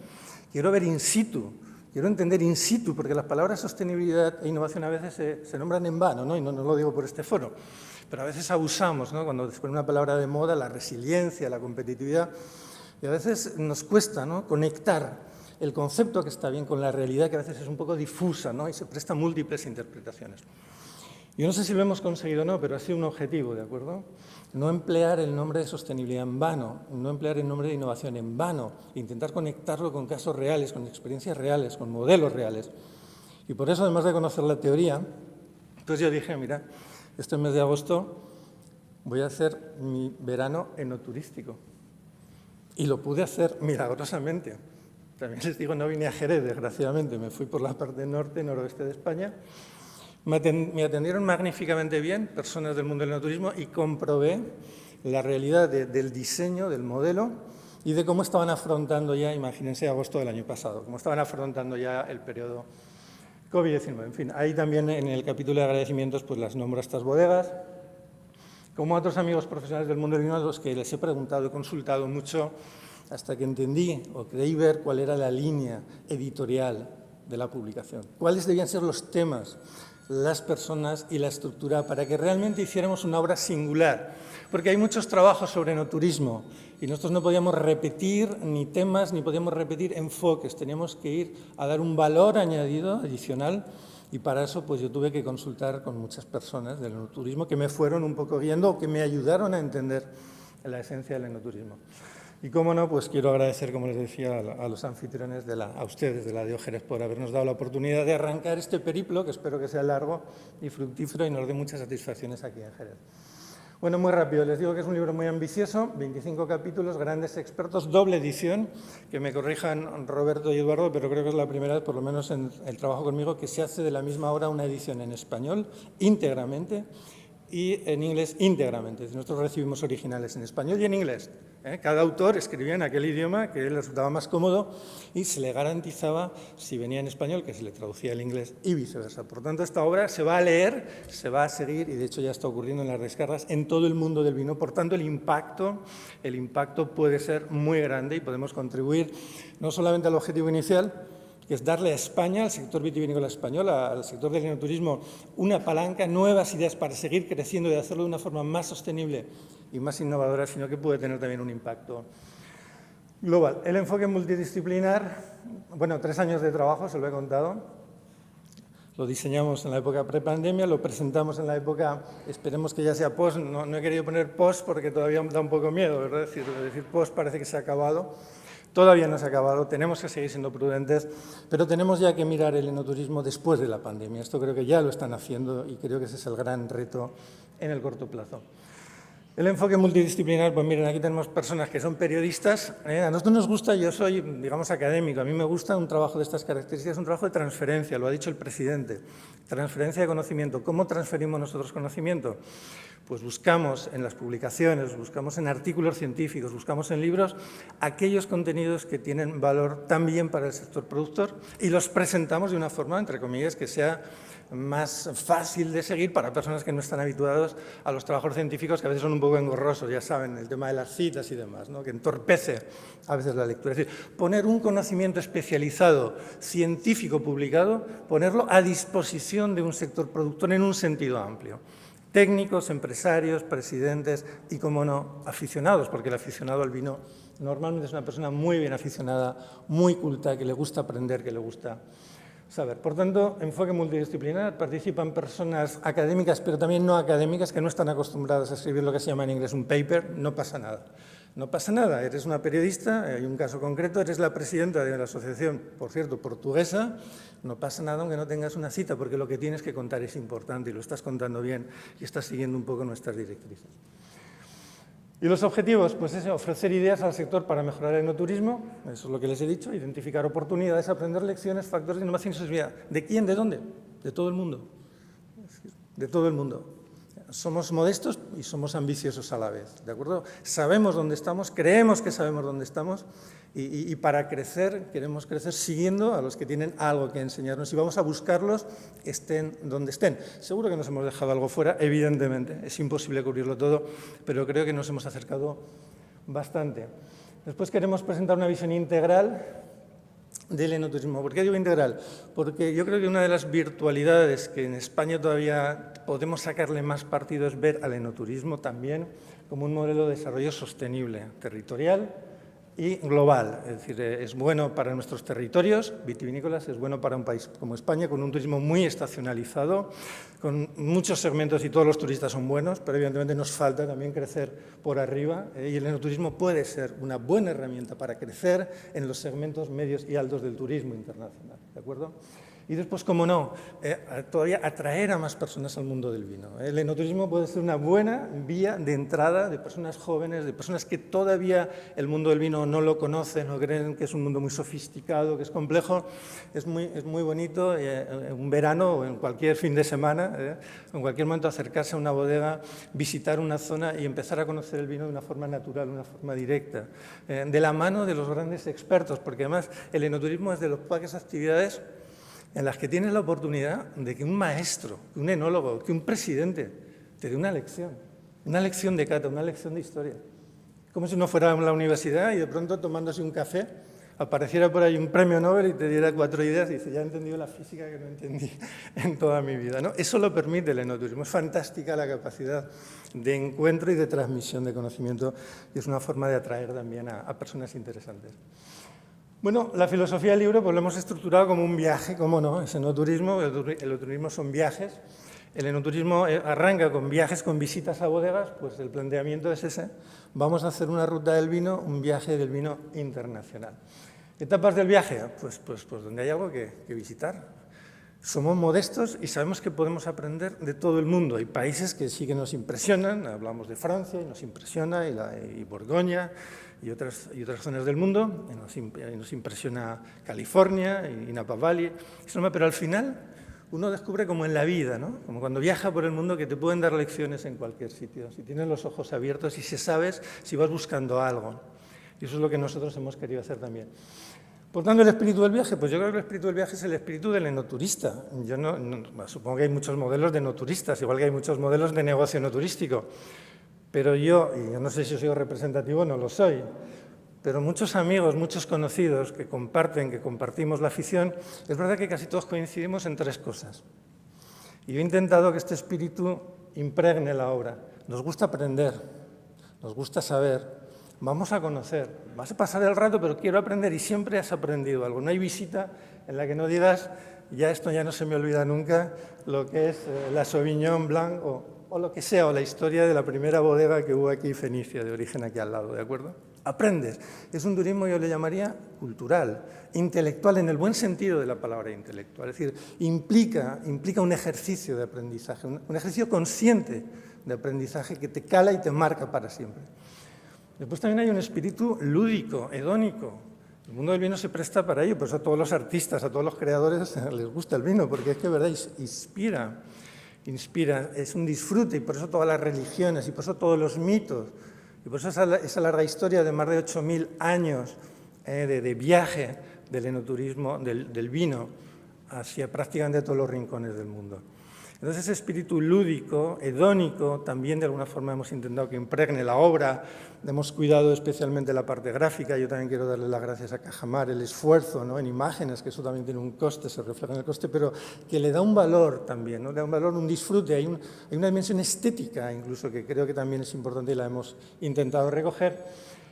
Quiero ver in situ, quiero entender in situ, porque las palabras sostenibilidad e innovación a veces se nombran en vano, ¿no? Y no lo digo por este foro, pero a veces abusamos, ¿no? Cuando se pone una palabra de moda, la resiliencia, la competitividad, y a veces nos cuesta, ¿no?, conectar el concepto que está bien con la realidad, que a veces es un poco difusa, ¿no?, y se presta a múltiples interpretaciones. Yo no sé si lo hemos conseguido o no, pero ha sido un objetivo, ¿de acuerdo? No emplear el nombre de sostenibilidad en vano, no emplear el nombre de innovación en vano, intentar conectarlo con casos reales, con experiencias reales, con modelos reales. Y por eso, además de conocer la teoría, pues yo dije, mira, este mes de agosto voy a hacer mi verano enoturístico. Y lo pude hacer milagrosamente. También les digo, no vine a Jerez, desgraciadamente, me fui por la parte norte, noroeste de España. Me atendieron magníficamente bien personas del mundo del enoturismo y comprobé la realidad del diseño, del modelo y de cómo estaban afrontando ya, imagínense, agosto del año pasado, cómo estaban afrontando ya el periodo COVID-19. En fin, ahí también en el capítulo de agradecimientos pues las nombro a estas bodegas, como a otros amigos profesionales del mundo del vino a los que les he preguntado, he consultado mucho, hasta que entendí o creí ver cuál era la línea editorial de la publicación, cuáles debían ser los temas, las personas y la estructura para que realmente hiciéramos una obra singular. Porque hay muchos trabajos sobre enoturismo y nosotros no podíamos repetir ni temas ni podíamos repetir enfoques, teníamos que ir a dar un valor añadido, adicional, y para eso pues yo tuve que consultar con muchas personas del enoturismo que me fueron un poco guiando o que me ayudaron a entender la esencia del enoturismo. Y cómo no, pues quiero agradecer, como les decía, a los anfitriones, a ustedes de la Diógenes, por habernos dado la oportunidad de arrancar este periplo, que espero que sea largo y fructífero y nos dé muchas satisfacciones aquí en Jerez. Bueno, muy rápido, les digo que es un libro muy ambicioso, 25 capítulos, grandes expertos, doble edición, que me corrijan Roberto y Eduardo, pero creo que es la primera vez, por lo menos en el trabajo conmigo, que se hace de la misma obra una edición en español, íntegramente, y en inglés íntegramente. Nosotros recibimos originales en español y en inglés. Cada autor escribía en aquel idioma que le resultaba más cómodo y se le garantizaba, si venía en español, que se le traducía al inglés y viceversa. Por tanto, esta obra se va a leer, se va a seguir, y de hecho ya está ocurriendo en las descargas, en todo el mundo del vino. Por tanto, el impacto puede ser muy grande y podemos contribuir no solamente al objetivo inicial, que es darle a España, al sector vitivinícola español, al sector del enoturismo, una palanca, nuevas ideas para seguir creciendo y hacerlo de una forma más sostenible y más innovadora, sino que puede tener también un impacto global. El enfoque multidisciplinar, bueno, 3 años de trabajo, se lo he contado. Lo diseñamos en la época prepandemia, lo presentamos en la época, esperemos que ya sea post, no he querido poner post porque todavía da un poco miedo, ¿verdad? Decir post parece que se ha acabado. Todavía no se ha acabado, tenemos que seguir siendo prudentes, pero tenemos ya que mirar el enoturismo después de la pandemia. Esto creo que ya lo están haciendo y creo que ese es el gran reto en el corto plazo. El enfoque multidisciplinar, pues miren, aquí tenemos personas que son periodistas. A nosotros nos gusta, yo soy, digamos, académico, a mí me gusta un trabajo de estas características, un trabajo de transferencia, lo ha dicho el presidente, transferencia de conocimiento. ¿Cómo transferimos nosotros conocimiento? Pues buscamos en las publicaciones, buscamos en artículos científicos, buscamos en libros aquellos contenidos que tienen valor también para el sector productor y los presentamos de una forma, entre comillas, que sea más fácil de seguir para personas que no están habituados a los trabajos científicos, que a veces son un poco engorrosos, ya saben, el tema de las citas y demás, ¿no?, que entorpece a veces la lectura. Es decir, poner un conocimiento especializado, científico publicado, ponerlo a disposición de un sector productor en un sentido amplio. Técnicos, empresarios, presidentes y, como no, aficionados, porque el aficionado al vino normalmente es una persona muy bien aficionada, muy culta, que le gusta aprender, que le gusta saber. Por tanto, enfoque multidisciplinar, participan personas académicas, pero también no académicas, que no están acostumbradas a escribir lo que se llama en inglés un paper. No pasa nada. No pasa nada, eres una periodista, hay un caso concreto, eres la presidenta de la asociación, por cierto, portuguesa, no pasa nada aunque no tengas una cita, porque lo que tienes que contar es importante y lo estás contando bien y estás siguiendo un poco nuestras directrices. Y los objetivos, pues es ofrecer ideas al sector para mejorar el enoturismo, eso es lo que les he dicho, identificar oportunidades, aprender lecciones, factores de innovación y sostenibilidad. ¿De quién? ¿De dónde? De todo el mundo. De todo el mundo. somos modestos y somos ambiciosos a la vez, ¿de acuerdo? Sabemos dónde estamos, creemos que sabemos dónde estamos y para crecer, queremos crecer siguiendo a los que tienen algo que enseñarnos y vamos a buscarlos estén donde estén. Seguro que nos hemos dejado algo fuera, evidentemente, es imposible cubrirlo todo, pero creo que nos hemos acercado bastante. Después queremos presentar una visión integral del enoturismo. ¿Por qué digo integral? Porque yo creo que una de las virtualidades que en España todavía podemos sacarle más partido es ver al enoturismo también como un modelo de desarrollo sostenible, territorial y global. Es decir, es bueno para nuestros territorios vitivinícolas, es bueno para un país como España, con un turismo muy estacionalizado, con muchos segmentos y todos los turistas son buenos, pero evidentemente nos falta también crecer por arriba y el enoturismo puede ser una buena herramienta para crecer en los segmentos medios y altos del turismo internacional, ¿de acuerdo? Y después, como no, todavía atraer a más personas al mundo del vino. El enoturismo puede ser una buena vía de entrada de personas jóvenes, de personas que todavía el mundo del vino no lo conocen, no creen que es un mundo muy sofisticado, que es complejo. Es muy bonito un verano o en cualquier fin de semana, en cualquier momento acercarse a una bodega, visitar una zona y empezar a conocer el vino de una forma natural, de una forma directa, de la mano de los grandes expertos, porque además el enoturismo es de las pocas actividades en las que tienes la oportunidad de que un maestro, que un enólogo, que un presidente te dé una lección de cata, una lección de historia. Como si no fuera a la universidad y de pronto tomándose un café apareciera por ahí un premio Nobel y te diera 4 ideas y dice, ya he entendido la física que no entendí en toda mi vida, ¿no? Eso lo permite el enoturismo. Es fantástica la capacidad de encuentro y de transmisión de conocimiento y es una forma de atraer también a personas interesantes. Bueno, la filosofía del libro pues, lo hemos estructurado como un viaje, ¿cómo no? Es enoturismo, el enoturismo son viajes. El enoturismo arranca con viajes, con visitas a bodegas, pues el planteamiento es ese. Vamos a hacer una ruta del vino, un viaje del vino internacional. ¿Etapas del viaje? Pues donde hay algo que visitar. Somos modestos y sabemos que podemos aprender de todo el mundo. Hay países que sí que nos impresionan, hablamos de Francia y nos impresiona, y Borgoña, y otras zonas del mundo, y nos impresiona California y Napa Valley, pero al final uno descubre como en la vida, ¿no? Como cuando viaja por el mundo que te pueden dar lecciones en cualquier sitio, si tienes los ojos abiertos y si sabes, si vas buscando algo. Y eso es lo que nosotros hemos querido hacer también. Por tanto, el espíritu del viaje, pues yo creo que el espíritu del viaje es el espíritu del enoturista. Yo supongo que hay muchos modelos de enoturistas, igual que hay muchos modelos de negocio enoturístico. Pero yo no sé si soy representativo, no lo soy, pero muchos amigos, muchos conocidos que compartimos la afición, es verdad que casi todos coincidimos en 3 cosas. Y yo he intentado que este espíritu impregne la obra. Nos gusta aprender, nos gusta saber, vamos a conocer, vas a pasar el rato, pero quiero aprender y siempre has aprendido algo. No hay visita en la que no digas, ya esto ya no se me olvida nunca, lo que es la Sauvignon Blanc o lo que sea, o la historia de la primera bodega que hubo aquí, Fenicia, de origen aquí al lado, ¿de acuerdo? Aprendes. Es un turismo, yo le llamaría cultural, intelectual, en el buen sentido de la palabra intelectual. Es decir, implica un ejercicio de aprendizaje, un ejercicio consciente de aprendizaje que te cala y te marca para siempre. Después también hay un espíritu lúdico, hedónico. El mundo del vino se presta para ello, por eso a todos los artistas, a todos los creadores les gusta el vino, porque es que, ¿verdad?, inspira, es un disfrute, y por eso todas las religiones, y por eso todos los mitos, y por eso esa larga historia de más de 8.000 años de viaje del enoturismo, del vino, hacia prácticamente todos los rincones del mundo. Entonces, ese espíritu lúdico, hedónico, también de alguna forma hemos intentado que impregne la obra, hemos cuidado especialmente la parte gráfica. Yo también quiero darle las gracias a Cajamar, el esfuerzo, ¿no?, en imágenes, que eso también tiene un coste, se refleja en el coste, pero que le da un valor también, ¿no?, le da un valor, un disfrute, hay una dimensión estética incluso que creo que también es importante y la hemos intentado recoger.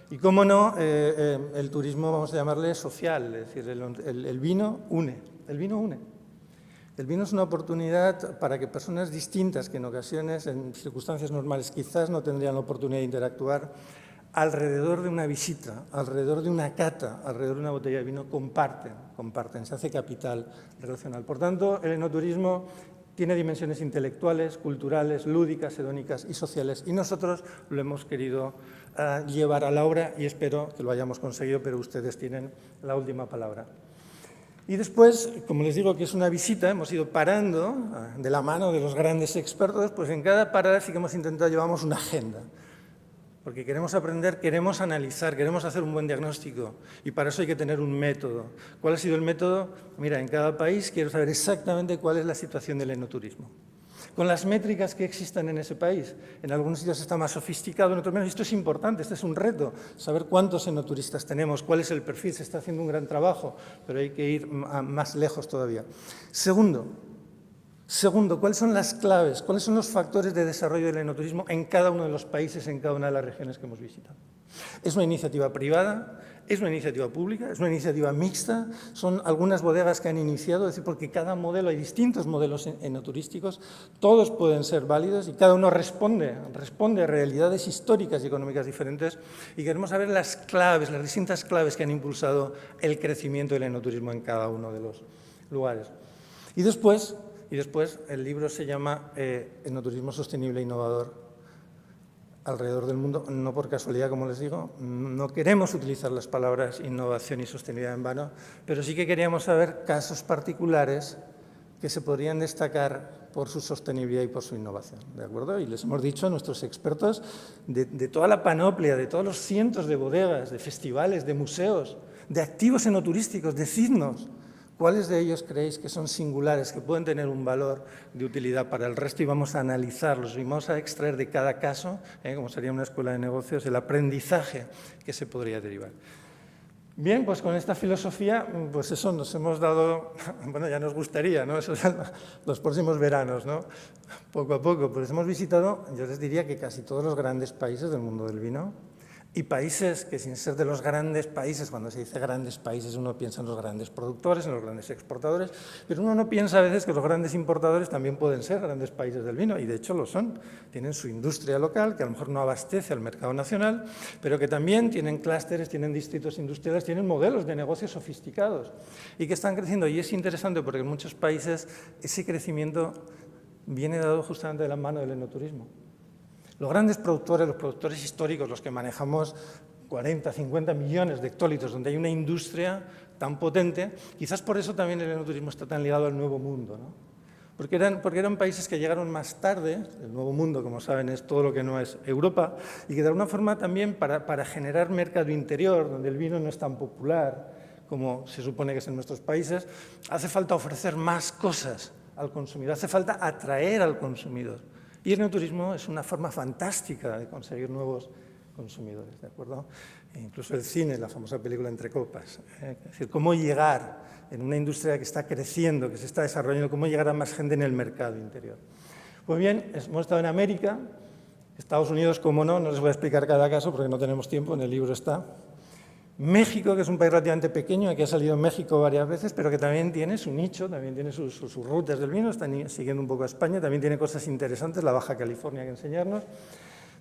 Y cómo no, el turismo, vamos a llamarle social, es decir, el vino une, el vino une. El vino es una oportunidad para que personas distintas, que en ocasiones, en circunstancias normales, quizás no tendrían la oportunidad de interactuar, alrededor de una visita, alrededor de una cata, alrededor de una botella de vino, comparten, se hace capital relacional. Por tanto, el enoturismo tiene dimensiones intelectuales, culturales, lúdicas, hedónicas y sociales, y nosotros lo hemos querido llevar a la obra y espero que lo hayamos conseguido, pero ustedes tienen la última palabra. Y después, como les digo que es una visita, hemos ido parando de la mano de los grandes expertos, pues en cada parada sí que hemos intentado llevamos una agenda. Porque queremos aprender, queremos analizar, queremos hacer un buen diagnóstico y para eso hay que tener un método. ¿Cuál ha sido el método? Mira, en cada país quiero saber exactamente cuál es la situación del enoturismo. Con las métricas que existan en ese país. En algunos sitios está más sofisticado, en otros menos. Esto es importante, este es un reto, saber cuántos enoturistas tenemos, cuál es el perfil, se está haciendo un gran trabajo, pero hay que ir más lejos todavía. Segundo, ¿cuáles son las claves? ¿Cuáles son los factores de desarrollo del enoturismo en cada uno de los países, en cada una de las regiones que hemos visitado? ¿Es una iniciativa privada? ¿Es una iniciativa pública? ¿Es una iniciativa mixta? ¿Son algunas bodegas que han iniciado? Es decir, porque cada modelo, hay distintos modelos enoturísticos, todos pueden ser válidos y cada uno responde a realidades históricas y económicas diferentes y queremos saber las claves, las distintas claves que han impulsado el crecimiento del enoturismo en cada uno de los lugares. Y después el libro se llama Enoturismo sostenible e innovador alrededor del mundo, no por casualidad, como les digo, no queremos utilizar las palabras innovación y sostenibilidad en vano, pero sí que queríamos saber casos particulares que se podrían destacar por su sostenibilidad y por su innovación, ¿de acuerdo? Y les hemos dicho a nuestros expertos de toda la panoplia, de todos los cientos de bodegas, de festivales, de museos, de activos enoturísticos, decidnos cuáles de ellos creéis que son singulares, que pueden tener un valor de utilidad para el resto y vamos a analizarlos y vamos a extraer de cada caso, como sería una escuela de negocios, el aprendizaje que se podría derivar. Bien, pues con esta filosofía, pues eso nos hemos dado, bueno, ya nos gustaría, ¿no? Eso son los próximos veranos, ¿no? Poco a poco, pues hemos visitado, yo les diría que casi todos los grandes países del mundo del vino y países que sin ser de los grandes países, cuando se dice grandes países uno piensa en los grandes productores, en los grandes exportadores, pero uno no piensa a veces que los grandes importadores también pueden ser grandes países del vino, y de hecho lo son. Tienen su industria local, que a lo mejor no abastece al mercado nacional, pero que también tienen clústeres, tienen distritos industriales, tienen modelos de negocios sofisticados y que están creciendo. Y es interesante porque en muchos países ese crecimiento viene dado justamente de la mano del enoturismo. Los grandes productores, los productores históricos, los que manejamos 40, 50 millones de hectolitros, donde hay una industria tan potente, quizás por eso también el enoturismo está tan ligado al Nuevo Mundo, ¿no? Porque eran países que llegaron más tarde, el Nuevo Mundo, como saben, es todo lo que no es Europa, y que de alguna forma también para generar mercado interior, donde el vino no es tan popular como se supone que es en nuestros países, hace falta ofrecer más cosas al consumidor, hace falta atraer al consumidor. Y el enoturismo es una forma fantástica de conseguir nuevos consumidores, ¿de acuerdo? E incluso el cine, la famosa película Entre copas. Es decir, cómo llegar en una industria que está creciendo, que se está desarrollando, cómo llegar a más gente en el mercado interior. Pues bien, hemos estado en América, Estados Unidos, como no les voy a explicar cada caso porque no tenemos tiempo, en el libro está. México, que es un país relativamente pequeño, que ha salido en México varias veces, pero que también tiene su nicho, también tiene sus rutas del vino, están siguiendo un poco a España, también tiene cosas interesantes, la Baja California que enseñarnos.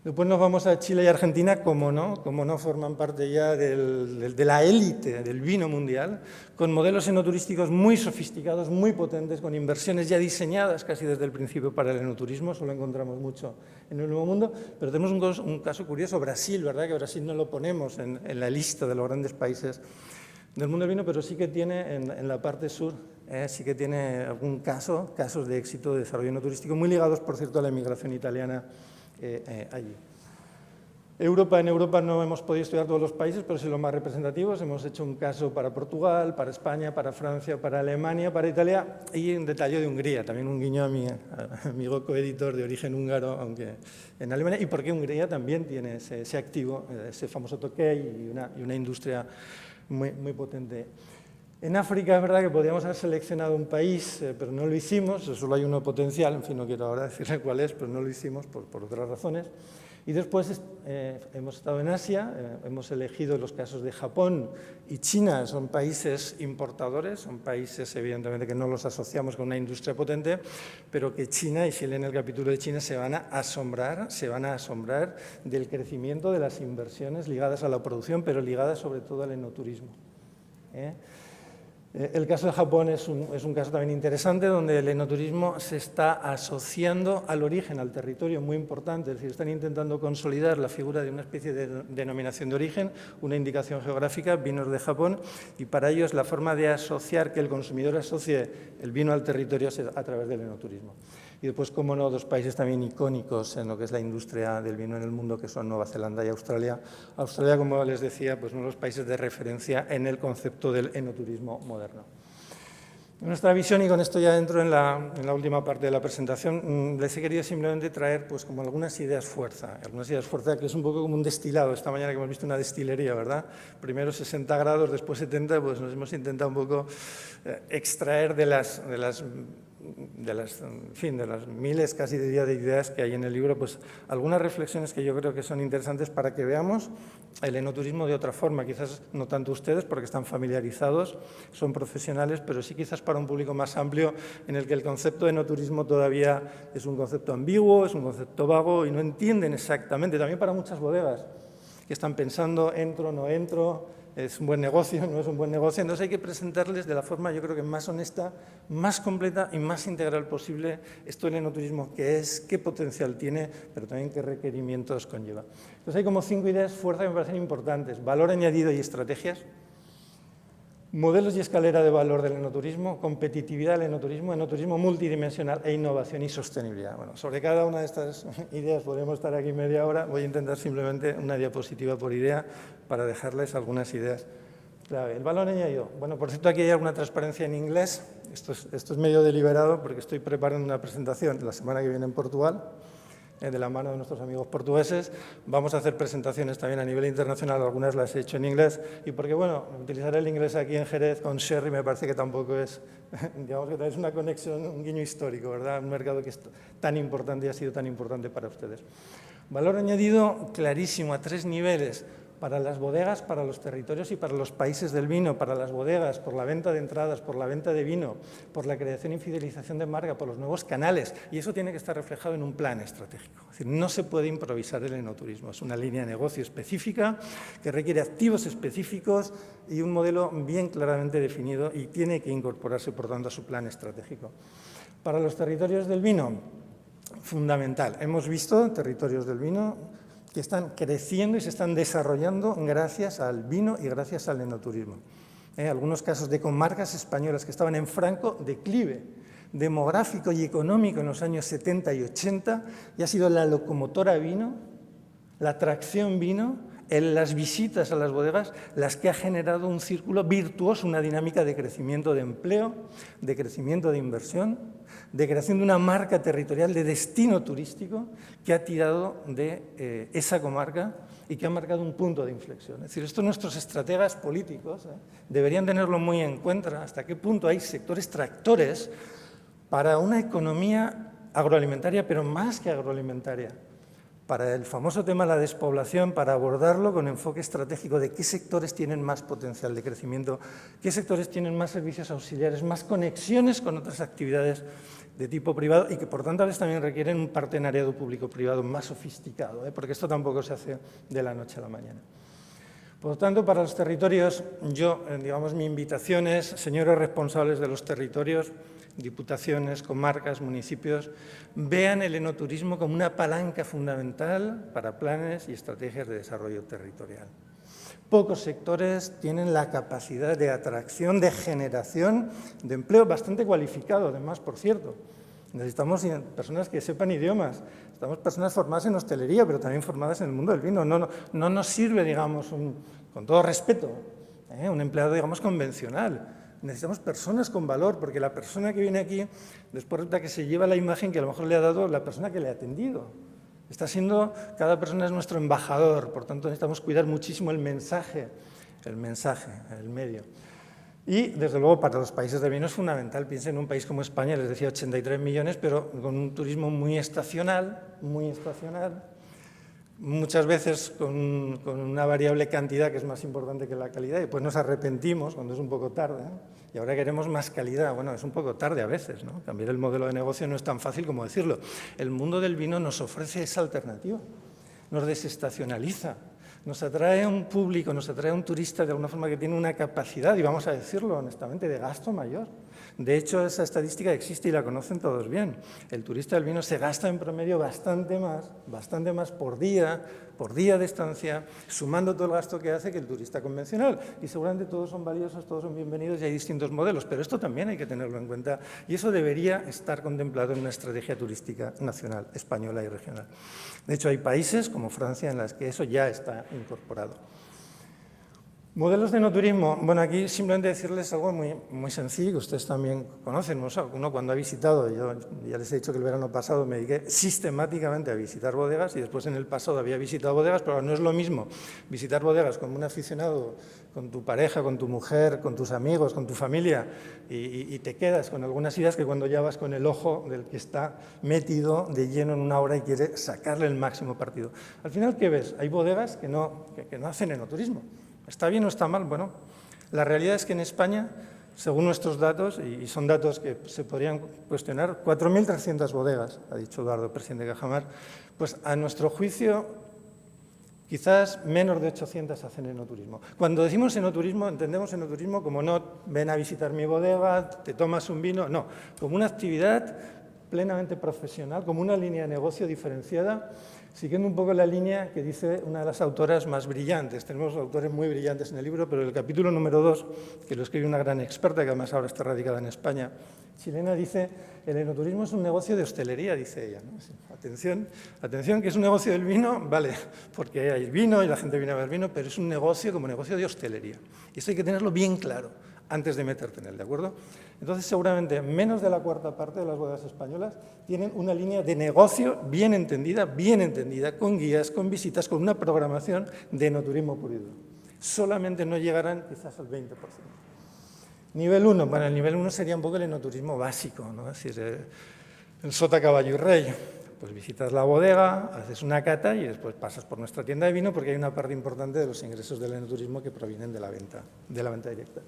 Después nos vamos a Chile y Argentina, como no forman parte ya de la élite del vino mundial, con modelos enoturísticos muy sofisticados, muy potentes, con inversiones ya diseñadas casi desde el principio para el enoturismo, eso lo encontramos mucho en el Nuevo Mundo, pero tenemos un caso curioso, Brasil, ¿verdad? Que Brasil no lo ponemos en la lista de los grandes países del mundo del vino, pero sí que tiene en la parte sur, sí que tiene algún casos de éxito de desarrollo enoturístico, muy ligados, por cierto, a la inmigración italiana allí. En Europa no hemos podido estudiar todos los países, pero sí los más representativos. Hemos hecho un caso para Portugal, para España, para Francia, para Alemania, para Italia y un detalle de Hungría, también un guiño a mi amigo coeditor de origen húngaro, aunque en Alemania, y porque Hungría también tiene ese activo, ese famoso Tokay y una industria muy potente. En África es verdad que podríamos haber seleccionado un país, pero no lo hicimos, solo hay uno potencial, en fin, no quiero ahora decirle cuál es, pero no lo hicimos por otras razones. Y después hemos estado en Asia, hemos elegido los casos de Japón y China, son países importadores, son países evidentemente que no los asociamos con una industria potente, pero que China, y si leen el capítulo de China, se van a asombrar del crecimiento de las inversiones ligadas a la producción, pero ligadas sobre todo al enoturismo. El caso de Japón es un caso también interesante, donde el enoturismo se está asociando al origen, al territorio, muy importante. Es decir, están intentando consolidar la figura de una especie de denominación de origen, una indicación geográfica, vinos de Japón, y para ellos la forma de asociar, que el consumidor asocie el vino al territorio es a través del enoturismo. Y después, como no, dos países también icónicos en lo que es la industria del vino en el mundo, que son Nueva Zelanda y Australia. Australia, como les decía, pues uno de los países de referencia en el concepto del enoturismo moderno. Nuestra visión, y con esto ya entro en la última parte de la presentación, les he querido simplemente traer pues, como algunas ideas fuerza, que es un poco como un destilado. Esta mañana que hemos visto una destilería, ¿verdad? Primero 60 grados, después 70, pues nos hemos intentado un poco extraer de las miles casi de ideas que hay en el libro, pues algunas reflexiones que yo creo que son interesantes para que veamos el enoturismo de otra forma, quizás no tanto ustedes porque están familiarizados, son profesionales, pero sí quizás para un público más amplio en el que el concepto de enoturismo todavía es un concepto ambiguo, es un concepto vago y no entienden exactamente, también para muchas bodegas que están pensando, entro, no entro, es un buen negocio, no es un buen negocio. Entonces hay que presentarles de la forma, yo creo que más honesta, más completa y más integral posible esto del enoturismo, qué es, qué potencial tiene, pero también qué requerimientos conlleva. Entonces hay como 5 ideas fuerza que me parecen importantes: valor añadido y estrategias, modelos y escalera de valor del enoturismo, competitividad del enoturismo, enoturismo multidimensional e innovación y sostenibilidad. Bueno, sobre cada una de estas ideas podríamos estar aquí media hora. Voy a intentar simplemente una diapositiva por idea para dejarles algunas ideas clave. El valor añadido. Bueno, por cierto, aquí hay alguna transparencia en inglés. Esto es medio deliberado porque estoy preparando una presentación la semana que viene en Portugal, de la mano de nuestros amigos portugueses. Vamos a hacer presentaciones también a nivel internacional, algunas las he hecho en inglés, y porque, bueno, utilizar el inglés aquí en Jerez con Sherry me parece que tampoco es, digamos que es una conexión, un guiño histórico, ¿verdad? Un mercado que es tan importante y ha sido tan importante para ustedes. Valor añadido clarísimo a 3 niveles. Para las bodegas, para los territorios y para los países del vino, para las bodegas, por la venta de entradas, por la venta de vino, por la creación y fidelización de marca, por los nuevos canales, y eso tiene que estar reflejado en un plan estratégico. Es decir, no se puede improvisar el enoturismo, es una línea de negocio específica que requiere activos específicos y un modelo bien claramente definido y tiene que incorporarse, por tanto, a su plan estratégico. Para los territorios del vino, fundamental. Hemos visto territorios del vino que están creciendo y se están desarrollando gracias al vino y gracias al enoturismo. Algunos casos de comarcas españolas que estaban en franco declive demográfico y económico en los años 70 y 80, y ha sido la locomotora vino, la atracción vino, las visitas a las bodegas, las que ha generado un círculo virtuoso, una dinámica de crecimiento de empleo, de crecimiento de inversión, de creación de una marca territorial de destino turístico que ha tirado de esa comarca y que ha marcado un punto de inflexión. Es decir, esto nuestros estrategas políticos deberían tenerlo muy en cuenta, hasta qué punto hay sectores tractores para una economía agroalimentaria, pero más que agroalimentaria, para el famoso tema de la despoblación, para abordarlo con enfoque estratégico de qué sectores tienen más potencial de crecimiento, qué sectores tienen más servicios auxiliares, más conexiones con otras actividades de tipo privado y que, por tanto, a veces también requieren un partenariado público-privado más sofisticado, porque esto tampoco se hace de la noche a la mañana. Por lo tanto, para los territorios, digamos, mi invitación es, señores responsables de los territorios, diputaciones, comarcas, municipios, vean el enoturismo como una palanca fundamental para planes y estrategias de desarrollo territorial. Pocos sectores tienen la capacidad de atracción, de generación de empleo bastante cualificado, además, por cierto. Necesitamos personas que sepan idiomas, necesitamos personas formadas en hostelería, pero también formadas en el mundo del vino. No nos sirve, digamos, con todo respeto, un empleado, digamos, convencional. Necesitamos personas con valor, porque la persona que viene aquí, después resulta que se lleva la imagen que a lo mejor le ha dado la persona que le ha atendido. Cada persona es nuestro embajador, por tanto necesitamos cuidar muchísimo el mensaje, el medio. Y, desde luego, para los países de vino es fundamental. Piensen en un país como España, les decía 83 millones, pero con un turismo muy estacional, muchas veces con una variable cantidad que es más importante que la calidad, y pues nos arrepentimos cuando es un poco tarde, y ahora queremos más calidad. Bueno, es un poco tarde a veces, ¿no? Cambiar el modelo de negocio no es tan fácil como decirlo. El mundo del vino nos ofrece esa alternativa, nos desestacionaliza, Nos atrae un público, nos atrae un turista de alguna forma que tiene una capacidad, y vamos a decirlo honestamente, de gasto mayor. De hecho, esa estadística existe y la conocen todos bien. El turista del vino se gasta en promedio bastante más por día de estancia, sumando todo el gasto que hace que el turista convencional. Y seguramente todos son valiosos, todos son bienvenidos y hay distintos modelos, pero esto también hay que tenerlo en cuenta y eso debería estar contemplado en una estrategia turística nacional, española y regional. De hecho, hay países como Francia en los que eso ya está incorporado. Modelos de enoturismo. Bueno, aquí simplemente decirles algo muy sencillo que ustedes también conocen. Uno cuando ha visitado, yo ya les he dicho que el verano pasado me dediqué sistemáticamente a visitar bodegas y después en el pasado había visitado bodegas, pero no es lo mismo visitar bodegas como un aficionado, con tu pareja, con tu mujer, con tus amigos, con tu familia y te quedas con algunas ideas que cuando ya vas con el ojo del que está metido de lleno en una hora y quiere sacarle el máximo partido. Al final, ¿qué ves? Hay bodegas que no hacen enoturismo. ¿Está bien o está mal? Bueno, la realidad es que en España, según nuestros datos, y son datos que se podrían cuestionar, 4.300 bodegas, ha dicho Eduardo, presidente de Cajamar, pues a nuestro juicio, quizás menos de 800 hacen enoturismo. Cuando decimos enoturismo, entendemos enoturismo como no ven a visitar mi bodega, te tomas un vino, no, como una actividad plenamente profesional, como una línea de negocio diferenciada, siguiendo un poco la línea que dice una de las autoras más brillantes. Tenemos autores muy brillantes en el libro, pero el capítulo número 2, que lo escribe una gran experta, que además ahora está radicada en España, chilena, dice: el enoturismo es un negocio de hostelería, dice ella, ¿no? Atención, que es un negocio del vino, vale, porque hay vino y la gente viene a ver vino, pero es un negocio como negocio de hostelería. Y eso hay que tenerlo bien claro antes de meterte en él, ¿de acuerdo? Entonces, seguramente, menos de la cuarta parte de las bodegas españolas tienen una línea de negocio bien entendida, con guías, con visitas, con una programación de enoturismo puro y duro. Solamente no llegarán quizás al 20%. Nivel 1, bueno, el nivel 1 sería un poco el enoturismo básico, ¿no? Es decir, el sota, caballo y rey. Pues visitas la bodega, haces una cata y después pasas por nuestra tienda de vino porque hay una parte importante de los ingresos del enoturismo que provienen de la venta directa.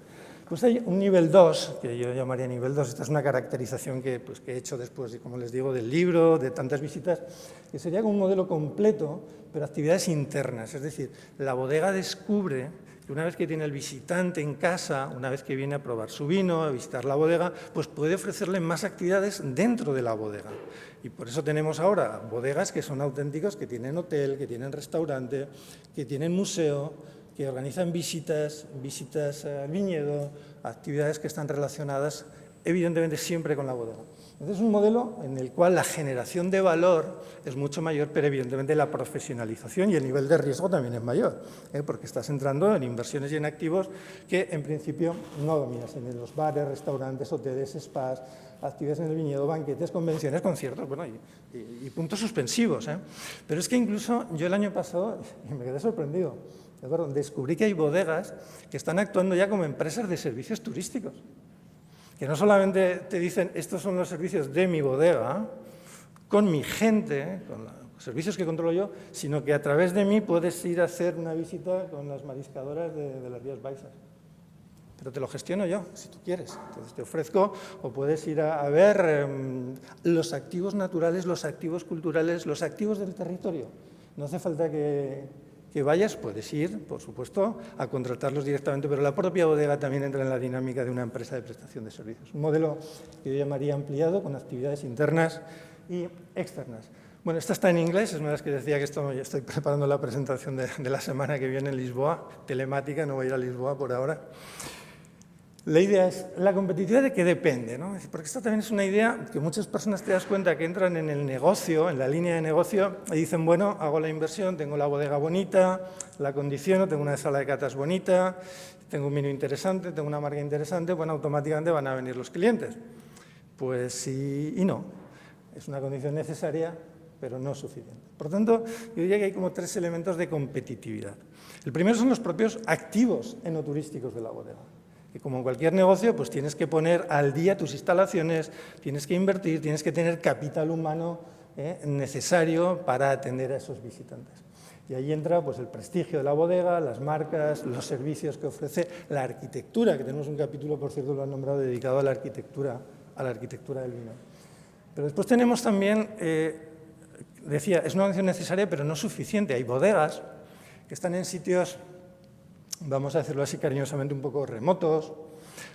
Pues hay un nivel 2, que yo llamaría nivel 2, esta es una caracterización que he hecho después, y como les digo, del libro, de tantas visitas, que sería como un modelo completo, pero actividades internas, es decir, la bodega descubre que una vez que tiene el visitante en casa, una vez que viene a probar su vino, a visitar la bodega, pues puede ofrecerle más actividades dentro de la bodega. Y por eso tenemos ahora bodegas que son auténticos, que tienen hotel, que tienen restaurante, que tienen museo, que organizan visitas al viñedo, actividades que están relacionadas, evidentemente, siempre con la bodega. Entonces, es un modelo en el cual la generación de valor es mucho mayor, pero evidentemente la profesionalización y el nivel de riesgo también es mayor, porque estás entrando en inversiones y en activos que, en principio, no dominas, en los bares, restaurantes, hoteles, spas, actividades en el viñedo, banquetes, convenciones, conciertos, bueno, y puntos suspensivos. Pero es que incluso yo el año pasado, y me quedé sorprendido, descubrí que hay bodegas que están actuando ya como empresas de servicios turísticos, que no solamente te dicen estos son los servicios de mi bodega, con mi gente, con los servicios que controlo yo, sino que a través de mí puedes ir a hacer una visita con las mariscadoras de las Rías Baixas. Pero te lo gestiono yo, si tú quieres. Entonces te ofrezco, o puedes ir a ver los activos naturales, los activos culturales, los activos del territorio. No hace falta que vayas, puedes ir, por supuesto, a contratarlos directamente, pero la propia bodega también entra en la dinámica de una empresa de prestación de servicios. Un modelo que yo llamaría ampliado, con actividades internas y externas. Bueno, esta está en inglés, es una de las que decía que estoy preparando la presentación de la semana que viene en Lisboa, telemática, no voy a ir a Lisboa por ahora. La idea es, ¿la competitividad de qué depende? ¿No? Porque esta también es una idea que muchas personas te das cuenta que entran en el negocio, en la línea de negocio, y dicen, bueno, hago la inversión, tengo la bodega bonita, la condiciono, tengo una sala de catas bonita, tengo un vino interesante, tengo una marca interesante, bueno, automáticamente van a venir los clientes. Pues sí y no. Es una condición necesaria, pero no suficiente. Por tanto, yo diría que hay como 3 elementos de competitividad. El primero son los propios activos enoturísticos de la bodega. Que como en cualquier negocio, pues tienes que poner al día tus instalaciones, tienes que invertir, tienes que tener capital humano necesario para atender a esos visitantes. Y ahí entra pues, el prestigio de la bodega, las marcas, los servicios que ofrece, la arquitectura, que tenemos un capítulo, por cierto, lo han nombrado, dedicado a la arquitectura del vino. Pero después tenemos también, decía, es una condición necesaria, pero no suficiente. Hay bodegas que están en sitios, vamos a decirlo así cariñosamente, un poco remotos,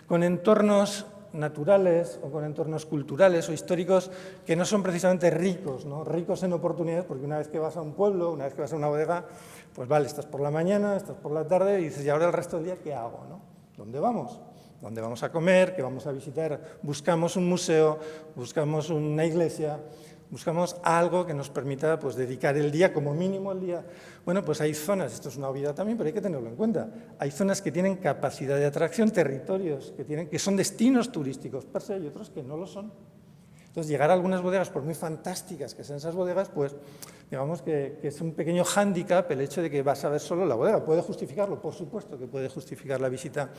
con entornos naturales o con entornos culturales o históricos que no son precisamente ricos, ¿no? Ricos en oportunidades, porque una vez que vas a un pueblo, una vez que vas a una bodega, pues vale, estás por la mañana, estás por la tarde y dices, ¿y ahora el resto del día qué hago, no? ¿Dónde vamos? ¿Dónde vamos a comer? ¿Qué vamos a visitar? Buscamos un museo, buscamos una iglesia, buscamos algo que nos permita pues, dedicar el día, como mínimo el día. Bueno, pues hay zonas, esto es una obviedad también, pero hay que tenerlo en cuenta. Hay zonas que tienen capacidad de atracción, territorios que son destinos turísticos per se y otros que no lo son. Entonces, llegar a algunas bodegas, por muy fantásticas que sean esas bodegas, pues digamos que es un pequeño hándicap el hecho de que vas a ver solo la bodega. Puede justificarlo, por supuesto que puede justificar la visita,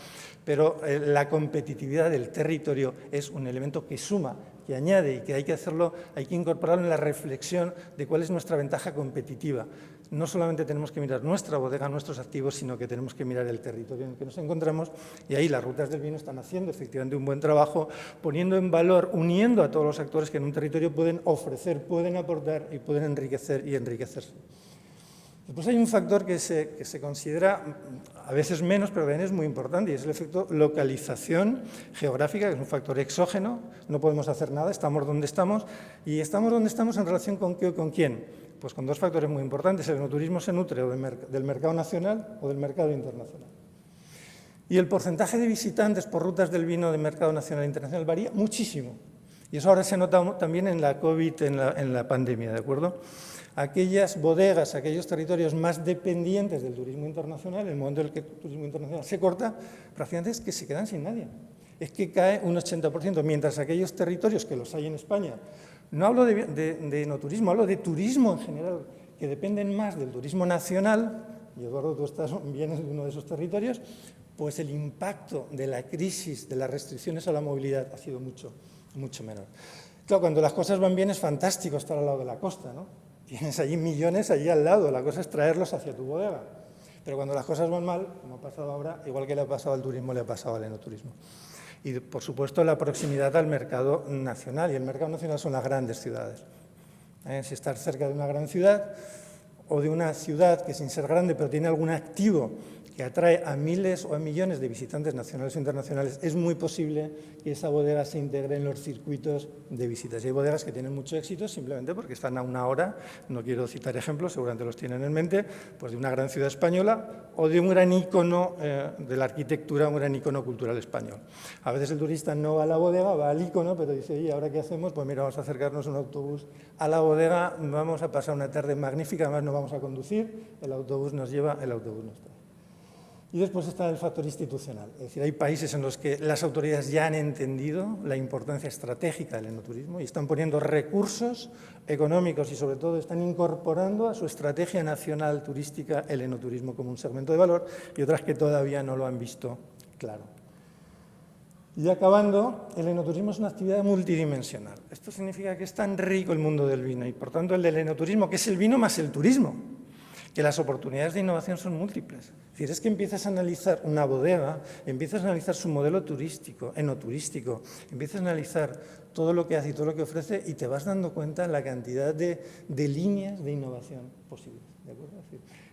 pero la competitividad del territorio es un elemento que suma, que añade y que hay que hacerlo, hay que incorporarlo en la reflexión de cuál es nuestra ventaja competitiva. No solamente tenemos que mirar nuestra bodega, nuestros activos, sino que tenemos que mirar el territorio en el que nos encontramos y ahí las rutas del vino están haciendo efectivamente un buen trabajo, poniendo en valor, uniendo a todos los actores que en un territorio pueden ofrecer, pueden aportar y pueden enriquecer y enriquecerse. Después hay un factor que se considera a veces menos, pero también es muy importante, y es el efecto localización geográfica, que es un factor exógeno, no podemos hacer nada, estamos donde estamos, y estamos donde estamos en relación con qué o con quién. Pues con dos factores muy importantes, el enoturismo se nutre o del mercado nacional o del mercado internacional. Y el porcentaje de visitantes por rutas del vino de mercado nacional e internacional varía muchísimo. Y eso ahora se nota también en la COVID, en la pandemia, ¿de acuerdo? Aquellas bodegas, aquellos territorios más dependientes del turismo internacional, en el momento en el que el turismo internacional se corta, prácticamente es que se quedan sin nadie. Es que cae un 80%, mientras aquellos territorios que los hay en España, no hablo de enoturismo, hablo de turismo en general, que dependen más del turismo nacional, y Eduardo, tú vienes de uno de esos territorios, pues el impacto de la crisis, de las restricciones a la movilidad ha sido mucho menor. Claro, cuando las cosas van bien es fantástico estar al lado de la costa, ¿no? Tienes allí millones allí al lado, la cosa es traerlos hacia tu bodega. Pero cuando las cosas van mal, como ha pasado ahora, igual que le ha pasado al turismo, le ha pasado al enoturismo. Y, por supuesto, la proximidad al mercado nacional. Y el mercado nacional son las grandes ciudades. Si estar cerca de una gran ciudad o de una ciudad que, sin ser grande, pero tiene algún activo que atrae a miles o a millones de visitantes nacionales o internacionales, es muy posible que esa bodega se integre en los circuitos de visitas. Y hay bodegas que tienen mucho éxito simplemente porque están a una hora, no quiero citar ejemplos, seguramente los tienen en mente, pues de una gran ciudad española o de un gran ícono de la arquitectura, un gran ícono cultural español. A veces el turista no va a la bodega, va al ícono, pero dice, ¿y ahora qué hacemos? Pues mira, vamos a acercarnos en un autobús a la bodega, vamos a pasar una tarde magnífica, además no vamos a conducir, el autobús nos lleva, el autobús nos trae. Y después está el factor institucional. Es decir, hay países en los que las autoridades ya han entendido la importancia estratégica del enoturismo y están poniendo recursos económicos y, sobre todo, están incorporando a su estrategia nacional turística el enoturismo como un segmento de valor, y otras que todavía no lo han visto claro. Y acabando, el enoturismo es una actividad multidimensional. Esto significa que es tan rico el mundo del vino y, por tanto, el del enoturismo, que es el vino más el turismo, que las oportunidades de innovación son múltiples. Es decir, es que empiezas a analizar una bodega, empiezas a analizar su modelo turístico, enoturístico, empiezas a analizar todo lo que hace y todo lo que ofrece y te vas dando cuenta de la cantidad de líneas de innovación posibles. ¿De acuerdo?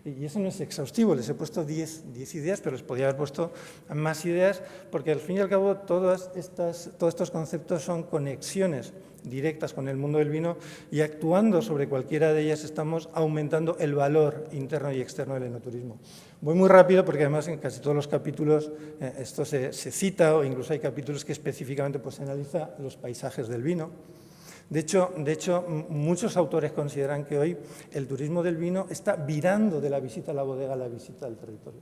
Y eso no es exhaustivo, les he puesto 10 ideas, pero les podría haber puesto más ideas, porque al fin y al cabo todos estos conceptos son conexiones directas con el mundo del vino y actuando sobre cualquiera de ellas estamos aumentando el valor interno y externo del enoturismo. Voy muy rápido porque además en casi todos los capítulos esto se cita o incluso hay capítulos que específicamente pues, se analiza los paisajes del vino. De hecho, muchos autores consideran que hoy el turismo del vino está virando de la visita a la bodega a la visita al territorio.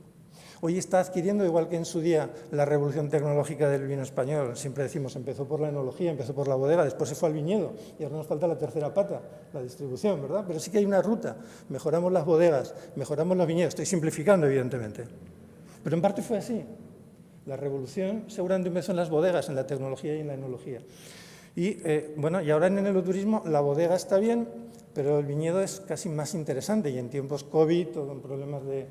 Hoy está adquiriendo, igual que en su día, la revolución tecnológica del vino español. Siempre decimos, empezó por la enología, empezó por la bodega, después se fue al viñedo y ahora nos falta la tercera pata, la distribución, ¿verdad? Pero sí que hay una ruta. Mejoramos las bodegas, mejoramos los viñedos. Estoy simplificando, evidentemente. Pero en parte fue así. La revolución seguramente empezó en las bodegas, en la tecnología y en la enología. Y, y ahora en el enoturismo la bodega está bien, pero el viñedo es casi más interesante y en tiempos COVID o con problemas de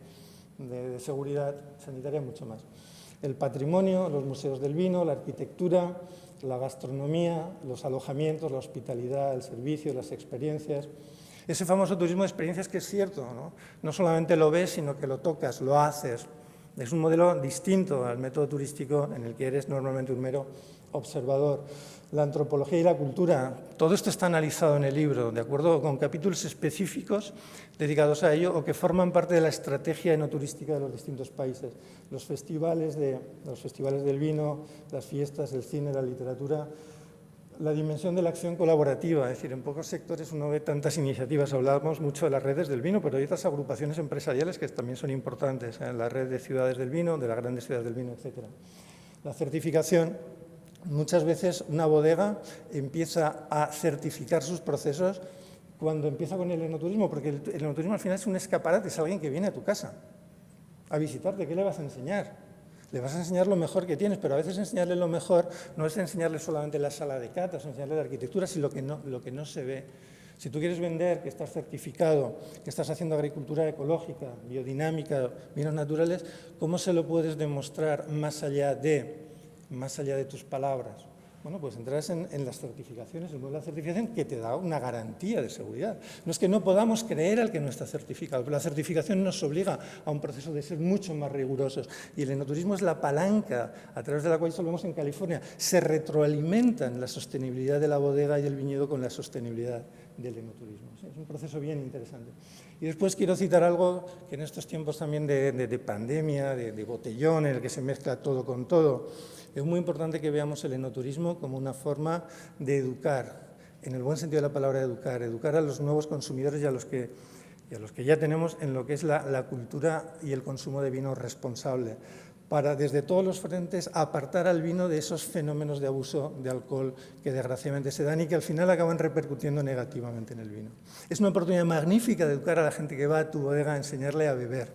seguridad sanitaria mucho más. El patrimonio, los museos del vino, la arquitectura, la gastronomía, los alojamientos, la hospitalidad, el servicio, las experiencias. Ese famoso turismo de experiencias que es cierto, ¿no? No solamente lo ves, sino que lo tocas, lo haces. Es un modelo distinto al método turístico en el que eres normalmente un mero observador. La antropología y la cultura, todo esto está analizado en el libro, de acuerdo con capítulos específicos dedicados a ello o que forman parte de la estrategia enoturística de los distintos países. Los festivales del vino, las fiestas, el cine, la literatura, la dimensión de la acción colaborativa, es decir, en pocos sectores uno ve tantas iniciativas. Hablábamos mucho de las redes del vino, pero hay otras agrupaciones empresariales que también son importantes, la red de ciudades del vino, de las grandes ciudades del vino, etc. La certificación, muchas veces una bodega empieza a certificar sus procesos cuando empieza con el enoturismo, porque el enoturismo al final es un escaparate, es alguien que viene a tu casa a visitarte. ¿Qué le vas a enseñar? Le vas a enseñar lo mejor que tienes, pero a veces enseñarle lo mejor no es enseñarle solamente la sala de catas, enseñarle la arquitectura, sino lo que no se ve. Si tú quieres vender que estás certificado, que estás haciendo agricultura ecológica, biodinámica, vinos naturales, ¿cómo se lo puedes demostrar más allá de tus palabras? Bueno, pues entras en las certificaciones, en la certificación que te da una garantía de seguridad. No es que no podamos creer al que no está certificado, pero la certificación nos obliga a un proceso de ser mucho más rigurosos. Y el enoturismo es la palanca a través de la cual, esto lo vemos en California, se retroalimentan la sostenibilidad de la bodega y el viñedo con la sostenibilidad del enoturismo. Es un proceso bien interesante. Y después quiero citar algo que en estos tiempos también de pandemia, de botellón, en el que se mezcla todo con todo, es muy importante que veamos el enoturismo como una forma de educar, en el buen sentido de la palabra educar a los nuevos consumidores y a los que ya tenemos en lo que es la cultura y el consumo de vino responsable, para desde todos los frentes apartar al vino de esos fenómenos de abuso de alcohol que desgraciadamente se dan y que al final acaban repercutiendo negativamente en el vino. Es una oportunidad magnífica de educar a la gente que va a tu bodega a enseñarle a beber.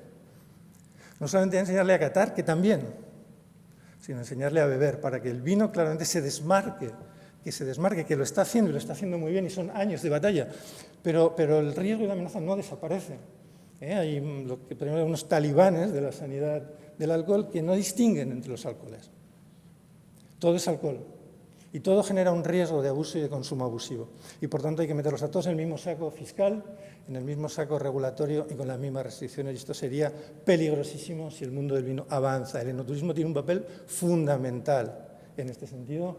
No solamente a enseñarle a catar, que también, sino enseñarle a beber, para que el vino claramente se desmarque, que lo está haciendo y lo está haciendo muy bien y son años de batalla, pero el riesgo y la amenaza no desaparece. Hay lo que tenemos unos talibanes de la sanidad del alcohol que no distinguen entre los alcoholes. Todo es alcohol y todo genera un riesgo de abuso y de consumo abusivo. Y por tanto hay que meterlos a todos en el mismo saco fiscal, en el mismo saco regulatorio y con las mismas restricciones. Y esto sería peligrosísimo si el mundo del vino avanza. El enoturismo tiene un papel fundamental en este sentido.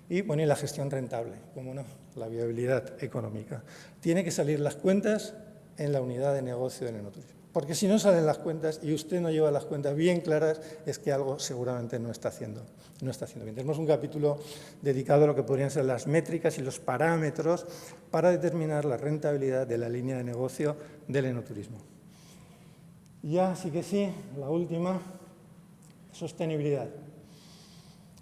Y bueno, y la gestión rentable, cómo no, la viabilidad económica. Tiene que salir las cuentas en la unidad de negocio del enoturismo. Porque si no salen las cuentas y usted no lleva las cuentas bien claras, es que algo seguramente no está haciendo bien. Tenemos un capítulo dedicado a lo que podrían ser las métricas y los parámetros para determinar la rentabilidad de la línea de negocio del enoturismo. Ya, sí que sí, la última, sostenibilidad.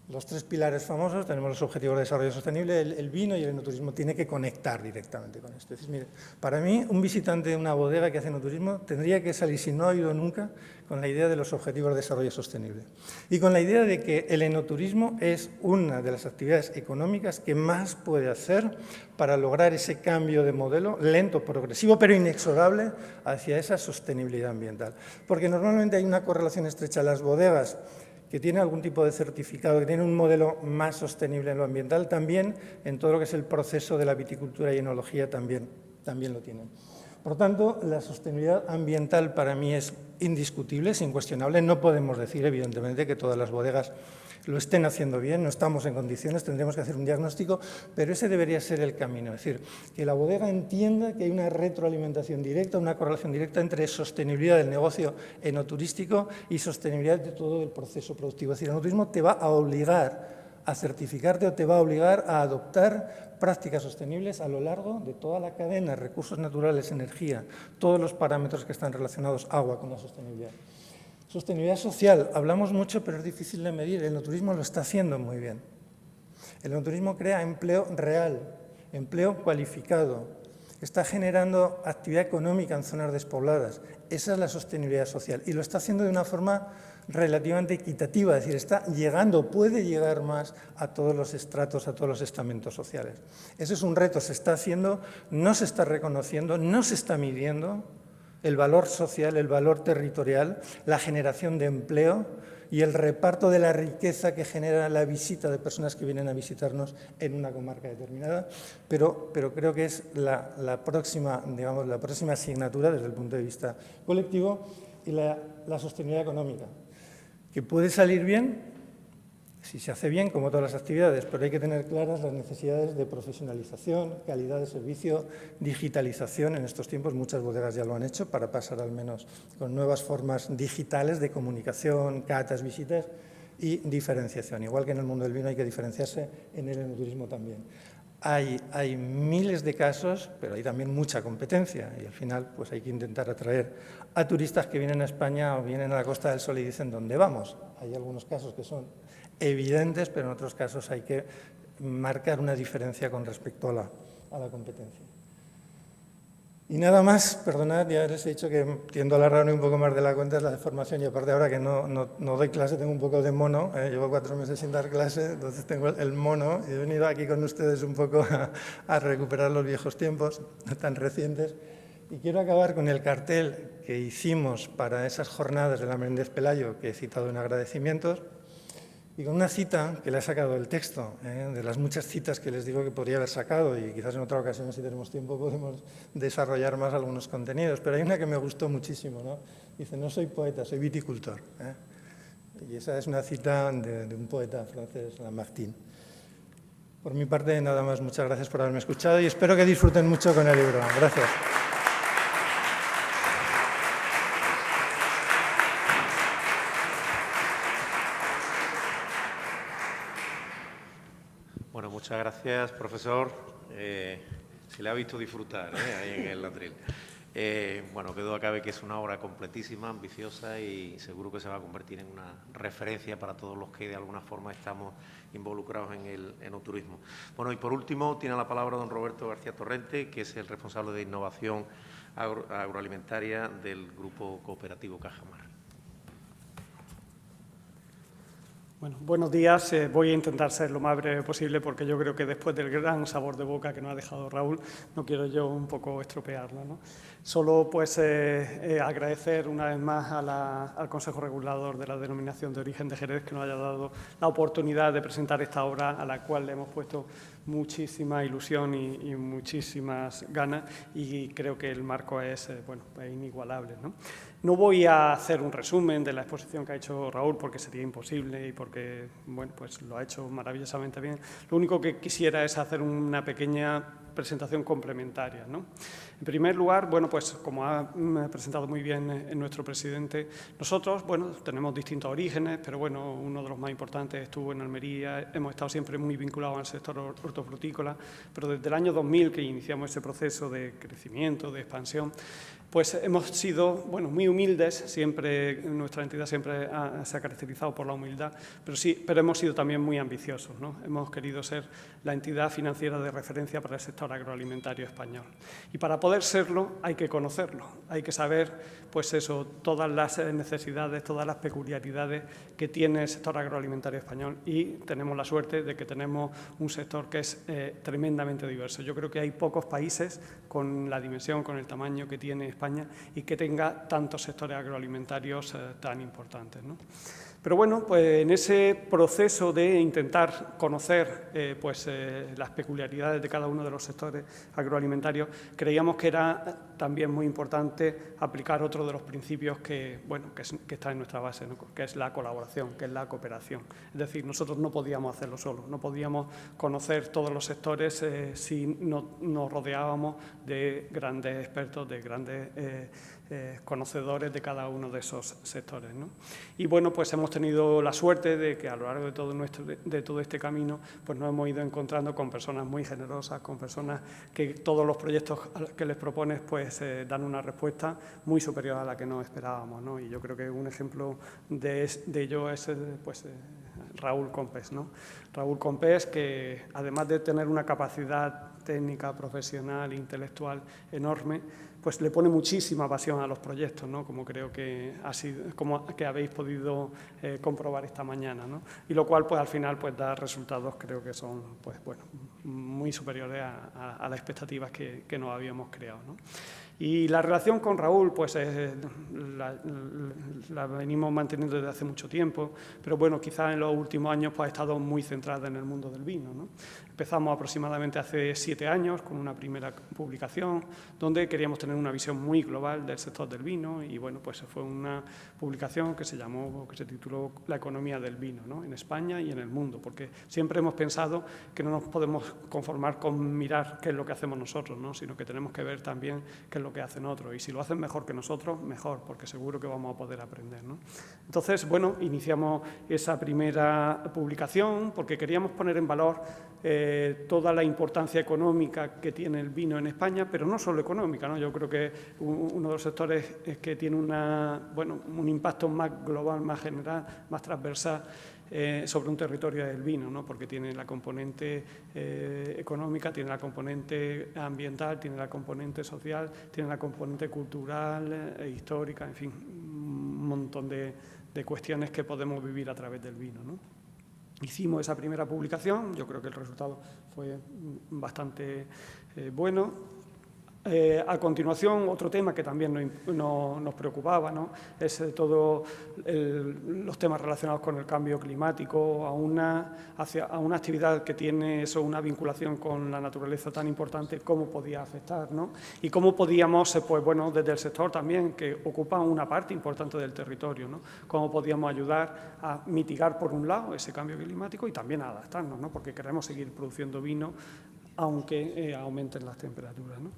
Los tres pilares famosos, tenemos los objetivos de desarrollo sostenible, el vino y el enoturismo tiene que conectar directamente con esto. Es decir, mire, para mí, un visitante de una bodega que hace enoturismo tendría que salir, si no ha ido nunca, con la idea de los objetivos de desarrollo sostenible. Y con la idea de que el enoturismo es una de las actividades económicas que más puede hacer para lograr ese cambio de modelo, lento, progresivo, pero inexorable, hacia esa sostenibilidad ambiental. Porque normalmente hay una correlación estrecha. Las bodegas que tiene algún tipo de certificado, que tiene un modelo más sostenible en lo ambiental, también en todo lo que es el proceso de la viticultura y enología también lo tienen. Por tanto, la sostenibilidad ambiental para mí es indiscutible, es incuestionable. No podemos decir, evidentemente, que todas las bodegas lo estén haciendo bien, no estamos en condiciones, tendremos que hacer un diagnóstico, pero ese debería ser el camino. Es decir, que la bodega entienda que hay una retroalimentación directa, una correlación directa entre sostenibilidad del negocio enoturístico y sostenibilidad de todo el proceso productivo. Es decir, el enoturismo te va a obligar a certificarte o te va a obligar a adoptar prácticas sostenibles a lo largo de toda la cadena, recursos naturales, energía, todos los parámetros que están relacionados, agua, con la sostenibilidad. Sostenibilidad social, hablamos mucho, pero es difícil de medir. El enoturismo lo está haciendo muy bien. El enoturismo crea empleo real, empleo cualificado, está generando actividad económica en zonas despobladas. Esa es la sostenibilidad social y lo está haciendo de una forma relativamente equitativa, es decir, está llegando, puede llegar más a todos los estratos, a todos los estamentos sociales. Ese es un reto, se está haciendo, no se está reconociendo, no se está midiendo. el valor social, el valor territorial, la generación de empleo y el reparto de la riqueza que genera la visita de personas que vienen a visitarnos en una comarca determinada, pero creo que es la próxima asignatura desde el punto de vista colectivo y la sostenibilidad económica, que puede salir bien si se hace bien, como todas las actividades, pero hay que tener claras las necesidades de profesionalización, calidad de servicio, digitalización. En estos tiempos muchas bodegas ya lo han hecho para pasar al menos con nuevas formas digitales de comunicación, catas, visitas y diferenciación. Igual que en el mundo del vino hay que diferenciarse, en el enoturismo también. Hay miles de casos, pero hay también mucha competencia y al final pues hay que intentar atraer a turistas que vienen a España o vienen a la Costa del Sol y dicen ¿dónde vamos? Hay algunos casos que son evidentes, pero en otros casos hay que marcar una diferencia con respecto a la competencia. Y nada más, perdonad, ya les he dicho que tiendo a alargarme un poco más de la cuenta, es la de formación y aparte ahora que no doy clase tengo un poco de mono, llevo 4 meses sin dar clase, entonces tengo el mono y he venido aquí con ustedes un poco a recuperar los viejos tiempos, no tan recientes. Y quiero acabar con el cartel que hicimos para esas jornadas de la Menéndez Pelayo que he citado en agradecimientos, y con una cita que le he sacado del texto, de las muchas citas que les digo que podría haber sacado y quizás en otra ocasión, si tenemos tiempo, podemos desarrollar más algunos contenidos. Pero hay una que me gustó muchísimo, ¿no? Dice, no soy poeta, soy viticultor. Y esa es una cita de un poeta francés, Lamartine. Por mi parte, nada más. Muchas gracias por haberme escuchado y espero que disfruten mucho con el libro. Gracias. Bueno, muchas gracias, profesor. Se le ha visto disfrutar ahí en el atril. Bueno, que duda cabe que es una obra completísima, ambiciosa y seguro que se va a convertir en una referencia para todos los que de alguna forma estamos involucrados en el enoturismo. Bueno, y por último tiene la palabra don Roberto García Torrente, que es el responsable de innovación agroalimentaria del Grupo Cooperativo Cajamar. Bueno, buenos días. Voy a intentar ser lo más breve posible porque yo creo que después del gran sabor de boca que nos ha dejado Raúl, no quiero yo un poco estropearlo, ¿no? Solo pues agradecer una vez más al Consejo Regulador de la Denominación de Origen de Jerez que nos haya dado la oportunidad de presentar esta obra a la cual le hemos puesto muchísima ilusión y muchísimas ganas y creo que el marco es, es inigualable, ¿no? No voy a hacer un resumen de la exposición que ha hecho Raúl porque sería imposible y porque pues lo ha hecho maravillosamente bien. Lo único que quisiera es hacer una pequeña presentación complementaria, ¿no? En primer lugar, pues como ha presentado muy bien nuestro presidente, nosotros, tenemos distintos orígenes, pero uno de los más importantes estuvo en Almería, hemos estado siempre muy vinculados al sector hortofrutícola, pero desde el año 2000 que iniciamos ese proceso de crecimiento, de expansión, pues hemos sido, muy humildes, siempre, nuestra entidad siempre se ha caracterizado por la humildad, pero hemos sido también muy ambiciosos, ¿no? Hemos querido ser la entidad financiera de referencia para el sector agroalimentario español. Y para poder serlo hay que conocerlo, hay que saber, todas las necesidades, todas las peculiaridades que tiene el sector agroalimentario español y tenemos la suerte de que tenemos un sector que es tremendamente diverso. Yo creo que hay pocos países con la dimensión, con el tamaño que tiene España y que tenga tantos sectores agroalimentarios tan importantes, ¿no? Pero en ese proceso de intentar conocer las peculiaridades de cada uno de los sectores agroalimentarios, creíamos que era también muy importante aplicar otro de los principios que está en nuestra base, ¿no? Que es la colaboración, que es la cooperación. Es decir, nosotros no podíamos hacerlo solos, no podíamos conocer todos los sectores si no nos rodeábamos de grandes expertos, de grandes conocedores de cada uno de esos sectores, ¿no? Y hemos tenido la suerte de que a lo largo de todo este camino nos hemos ido encontrando con personas muy generosas, con personas que todos los proyectos que les propones dan una respuesta muy superior a la que nos esperábamos, ¿no? Y yo creo que un ejemplo de ello es Raúl Compés, ¿no? Raúl Compés, que además de tener una capacidad técnica, profesional e intelectual enorme, le pone muchísima pasión a los proyectos, ¿no? Como creo que que habéis podido comprobar esta mañana, ¿no? Y lo cual al final da resultados creo que son muy superiores a las expectativas que nos habíamos creado, ¿no? Y la relación con Raúl, pues la venimos manteniendo desde hace mucho tiempo, pero bueno, quizás en los últimos años pues, ha estado muy centrada en el mundo del vino, ¿no? Empezamos aproximadamente hace 7 años con una primera publicación donde queríamos tener una visión muy global del sector del vino y bueno, pues fue una publicación que se tituló La economía del vino, ¿no? En España y en el mundo, porque siempre hemos pensado que no nos podemos conformar con mirar qué es lo que hacemos nosotros, ¿no? Sino que tenemos que ver también qué es lo que hacen otros y si lo hacen mejor que nosotros, mejor, porque seguro que vamos a poder aprender, ¿no? Entonces, bueno, iniciamos esa primera publicación porque queríamos poner en valor toda la importancia económica que tiene el vino en España, pero no solo económica, ¿no? Yo creo que uno de los sectores es que tiene un impacto más global, más general, más transversal sobre un territorio del vino, ¿no? Porque tiene la componente económica, tiene la componente ambiental, tiene la componente social, tiene la componente cultural, histórica, en fin, un montón de cuestiones que podemos vivir a través del vino, ¿no? Hicimos esa primera publicación, yo creo que el resultado fue bastante bueno. A continuación, otro tema que también nos preocupaba, ¿no? Es todos los temas relacionados con el cambio climático, a una actividad que tiene una vinculación con la naturaleza tan importante, cómo podía afectar, ¿no? Y cómo podíamos, pues bueno, desde el sector también, que ocupa una parte importante del territorio, ¿no? Cómo podíamos ayudar a mitigar, por un lado, ese cambio climático y también a adaptarnos, ¿no? Porque queremos seguir produciendo vino aunque aumenten las temperaturas, ¿no?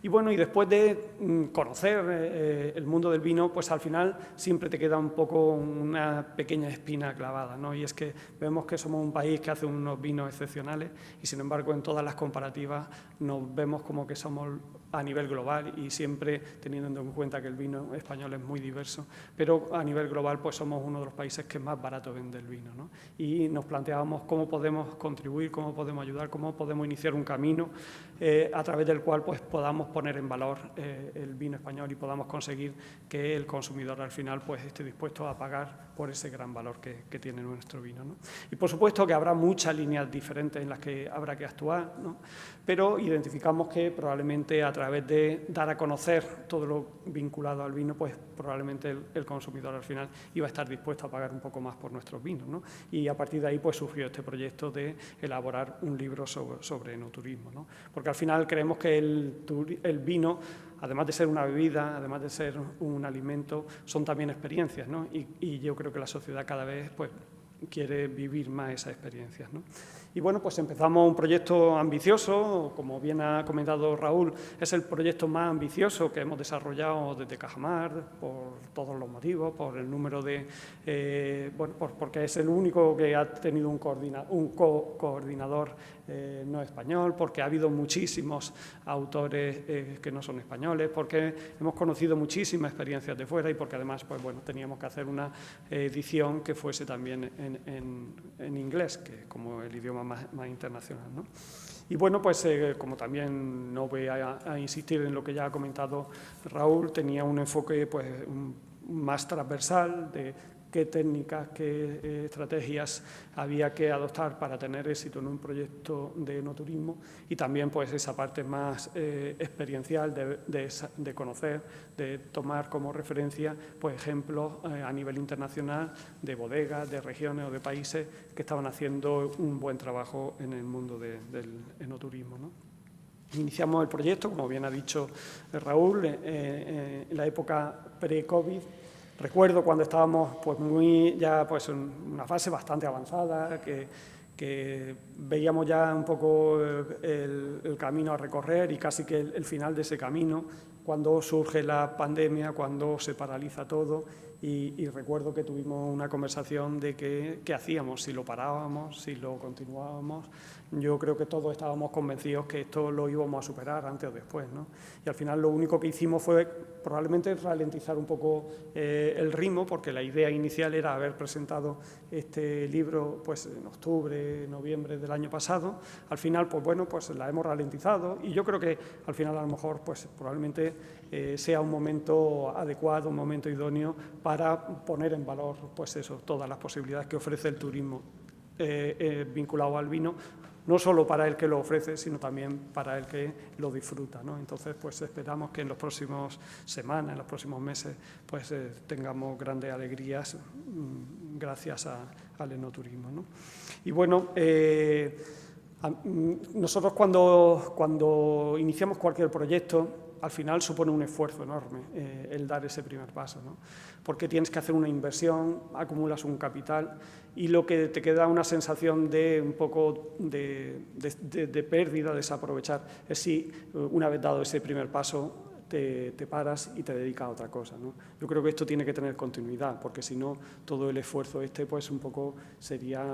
Y bueno, y después de conocer el mundo del vino, pues al final siempre te queda un poco una pequeña espina clavada, ¿no? Y es que vemos que somos un país que hace unos vinos excepcionales y sin embargo en todas las comparativas nos vemos como que somos a nivel global y siempre teniendo en cuenta que el vino español es muy diverso, pero a nivel global pues somos uno de los países que más barato vende el vino, ¿no? Y nos planteábamos cómo podemos contribuir, cómo podemos ayudar, cómo podemos iniciar un camino a través del cual pues, podamos poner en valor el vino español y podamos conseguir que el consumidor al final pues, esté dispuesto a pagar por ese gran valor que tiene nuestro vino, ¿no? Y por supuesto que habrá muchas líneas diferentes en las que habrá que actuar, ¿no? Pero identificamos que probablemente a través de dar a conocer todo lo vinculado al vino, pues probablemente el consumidor al final iba a estar dispuesto a pagar un poco más por nuestros vinos, ¿no? Y a partir de ahí pues surgió este proyecto de elaborar un libro sobre enoturismo, ¿no? Porque al final creemos que el vino, además de ser una bebida, además de ser un alimento, son también experiencias, ¿no? Y yo creo que la sociedad cada vez pues, quiere vivir más esas experiencias, ¿no? Y bueno, pues empezamos un proyecto ambicioso, como bien ha comentado Raúl, es el proyecto más ambicioso que hemos desarrollado desde Cajamar, por todos los motivos, por el número de... bueno, porque es el único que ha tenido un coordinador no español, porque ha habido muchísimos autores que no son españoles, porque hemos conocido muchísimas experiencias de fuera y porque además, pues bueno, teníamos que hacer una edición que fuese también en inglés, que como el idioma más internacional, ¿no? Y bueno, pues como también no voy a insistir en lo que ya ha comentado Raúl, tenía un enfoque pues, más transversal de qué técnicas, qué estrategias había que adoptar para tener éxito en un proyecto de enoturismo y también pues esa parte más experiencial de conocer, de tomar como referencia pues ejemplos a nivel internacional de bodegas, de regiones o de países que estaban haciendo un buen trabajo en el mundo del enoturismo, ¿no? Iniciamos el proyecto, como bien ha dicho Raúl, en la época pre-COVID. Recuerdo cuando estábamos pues, pues, en una fase bastante avanzada, que veíamos ya un poco el camino a recorrer y casi que el final de ese camino, cuando surge la pandemia, cuando se paraliza todo y recuerdo que tuvimos una conversación de qué hacíamos, si lo parábamos, si lo continuábamos. Yo creo que todos estábamos convencidos que esto lo íbamos a superar antes o después, ¿no? Y al final lo único que hicimos fue probablemente ralentizar un poco el ritmo, porque la idea inicial era haber presentado este libro pues, en octubre, noviembre del año pasado. Al final, pues bueno, pues la hemos ralentizado y yo creo que al final a lo mejor pues, probablemente sea un momento adecuado, un momento idóneo para poner en valor pues eso, todas las posibilidades que ofrece el turismo vinculado al vino, no solo para el que lo ofrece, sino también para el que lo disfruta, ¿no? Entonces, pues esperamos que en las próximas semanas, en los próximos meses, pues tengamos grandes alegrías gracias al enoturismo, ¿no? Y bueno, nosotros cuando iniciamos cualquier proyecto, al final supone un esfuerzo enorme el dar ese primer paso, ¿no? Porque tienes que hacer una inversión, acumulas un capital y lo que te queda una sensación de un poco de pérdida, desaprovechar, es si una vez dado ese primer paso te paras y te dedicas a otra cosa, ¿no? Yo creo que esto tiene que tener continuidad, porque si no, todo el esfuerzo pues un poco sería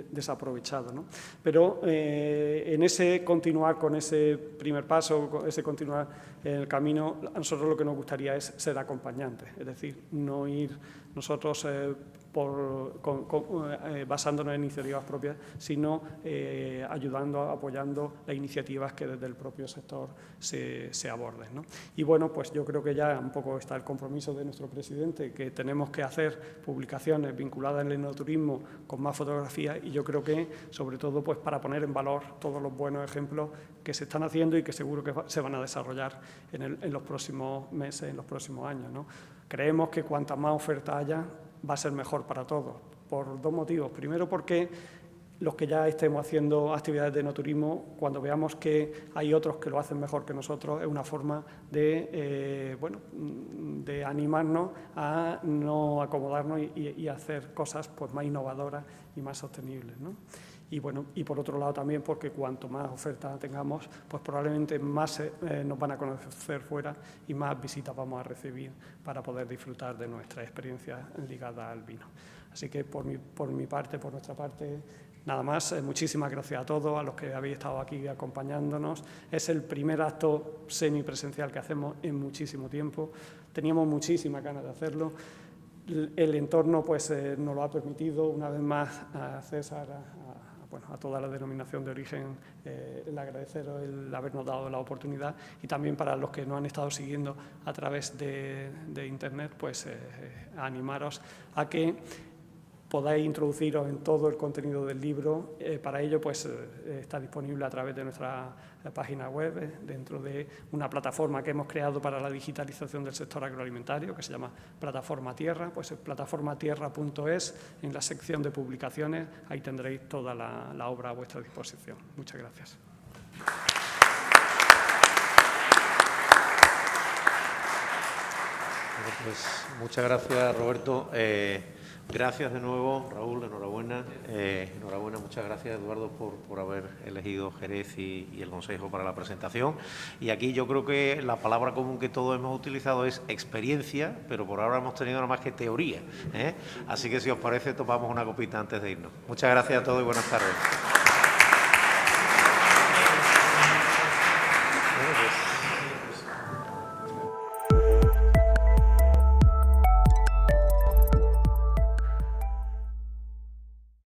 desaprovechado, ¿no? Pero en ese continuar con ese primer paso, ese continuar en el camino, a nosotros lo que nos gustaría es ser acompañantes, es decir, no ir nosotros basándonos en iniciativas propias, sino ayudando, apoyando las iniciativas que desde el propio sector se aborden, ¿no? Y bueno, pues yo creo que ya un poco está el compromiso de nuestro presidente, que tenemos que hacer publicaciones vinculadas al enoturismo con más fotografías, y yo creo que, sobre todo, pues para poner en valor todos los buenos ejemplos que se están haciendo y que seguro que se van a desarrollar en los próximos meses, en los próximos años, ¿no? Creemos que cuanta más oferta haya, va a ser mejor para todos, por dos motivos. Primero, porque los que ya estemos haciendo actividades de enoturismo, cuando veamos que hay otros que lo hacen mejor que nosotros, es una forma de animarnos a no acomodarnos y hacer cosas pues, más innovadoras y más sostenibles, ¿no? Y bueno, y por otro lado también porque cuanto más oferta tengamos, pues probablemente más nos van a conocer fuera y más visitas vamos a recibir para poder disfrutar de nuestra experiencia ligada al vino. Así que por nuestra parte, nada más. Muchísimas gracias a todos, a los que habéis estado aquí acompañándonos. Es el primer acto semipresencial que hacemos en muchísimo tiempo. Teníamos muchísimas ganas de hacerlo. El entorno pues, nos lo ha permitido. Una vez más a César, a toda la denominación de origen, el agradeceros el habernos dado la oportunidad, y también para los que nos han estado siguiendo a través de Internet, pues animaros a que podáis introduciros en todo el contenido del libro. Para ello pues, está disponible a través de nuestra página web, dentro de una plataforma que hemos creado para la digitalización del sector agroalimentario, que se llama Plataforma Tierra, pues plataformatierra.es, en la sección de publicaciones, ahí tendréis toda la obra a vuestra disposición. Muchas gracias. Bueno, pues, muchas gracias, Roberto. Gracias de nuevo, Raúl, enhorabuena. Enhorabuena, muchas gracias, Eduardo, por haber elegido Jerez y el Consejo para la presentación. Y aquí yo creo que la palabra común que todos hemos utilizado es experiencia, pero por ahora hemos tenido nada más que teoría, ¿eh? Así que si os parece, tomamos una copita antes de irnos. Muchas gracias a todos y buenas tardes.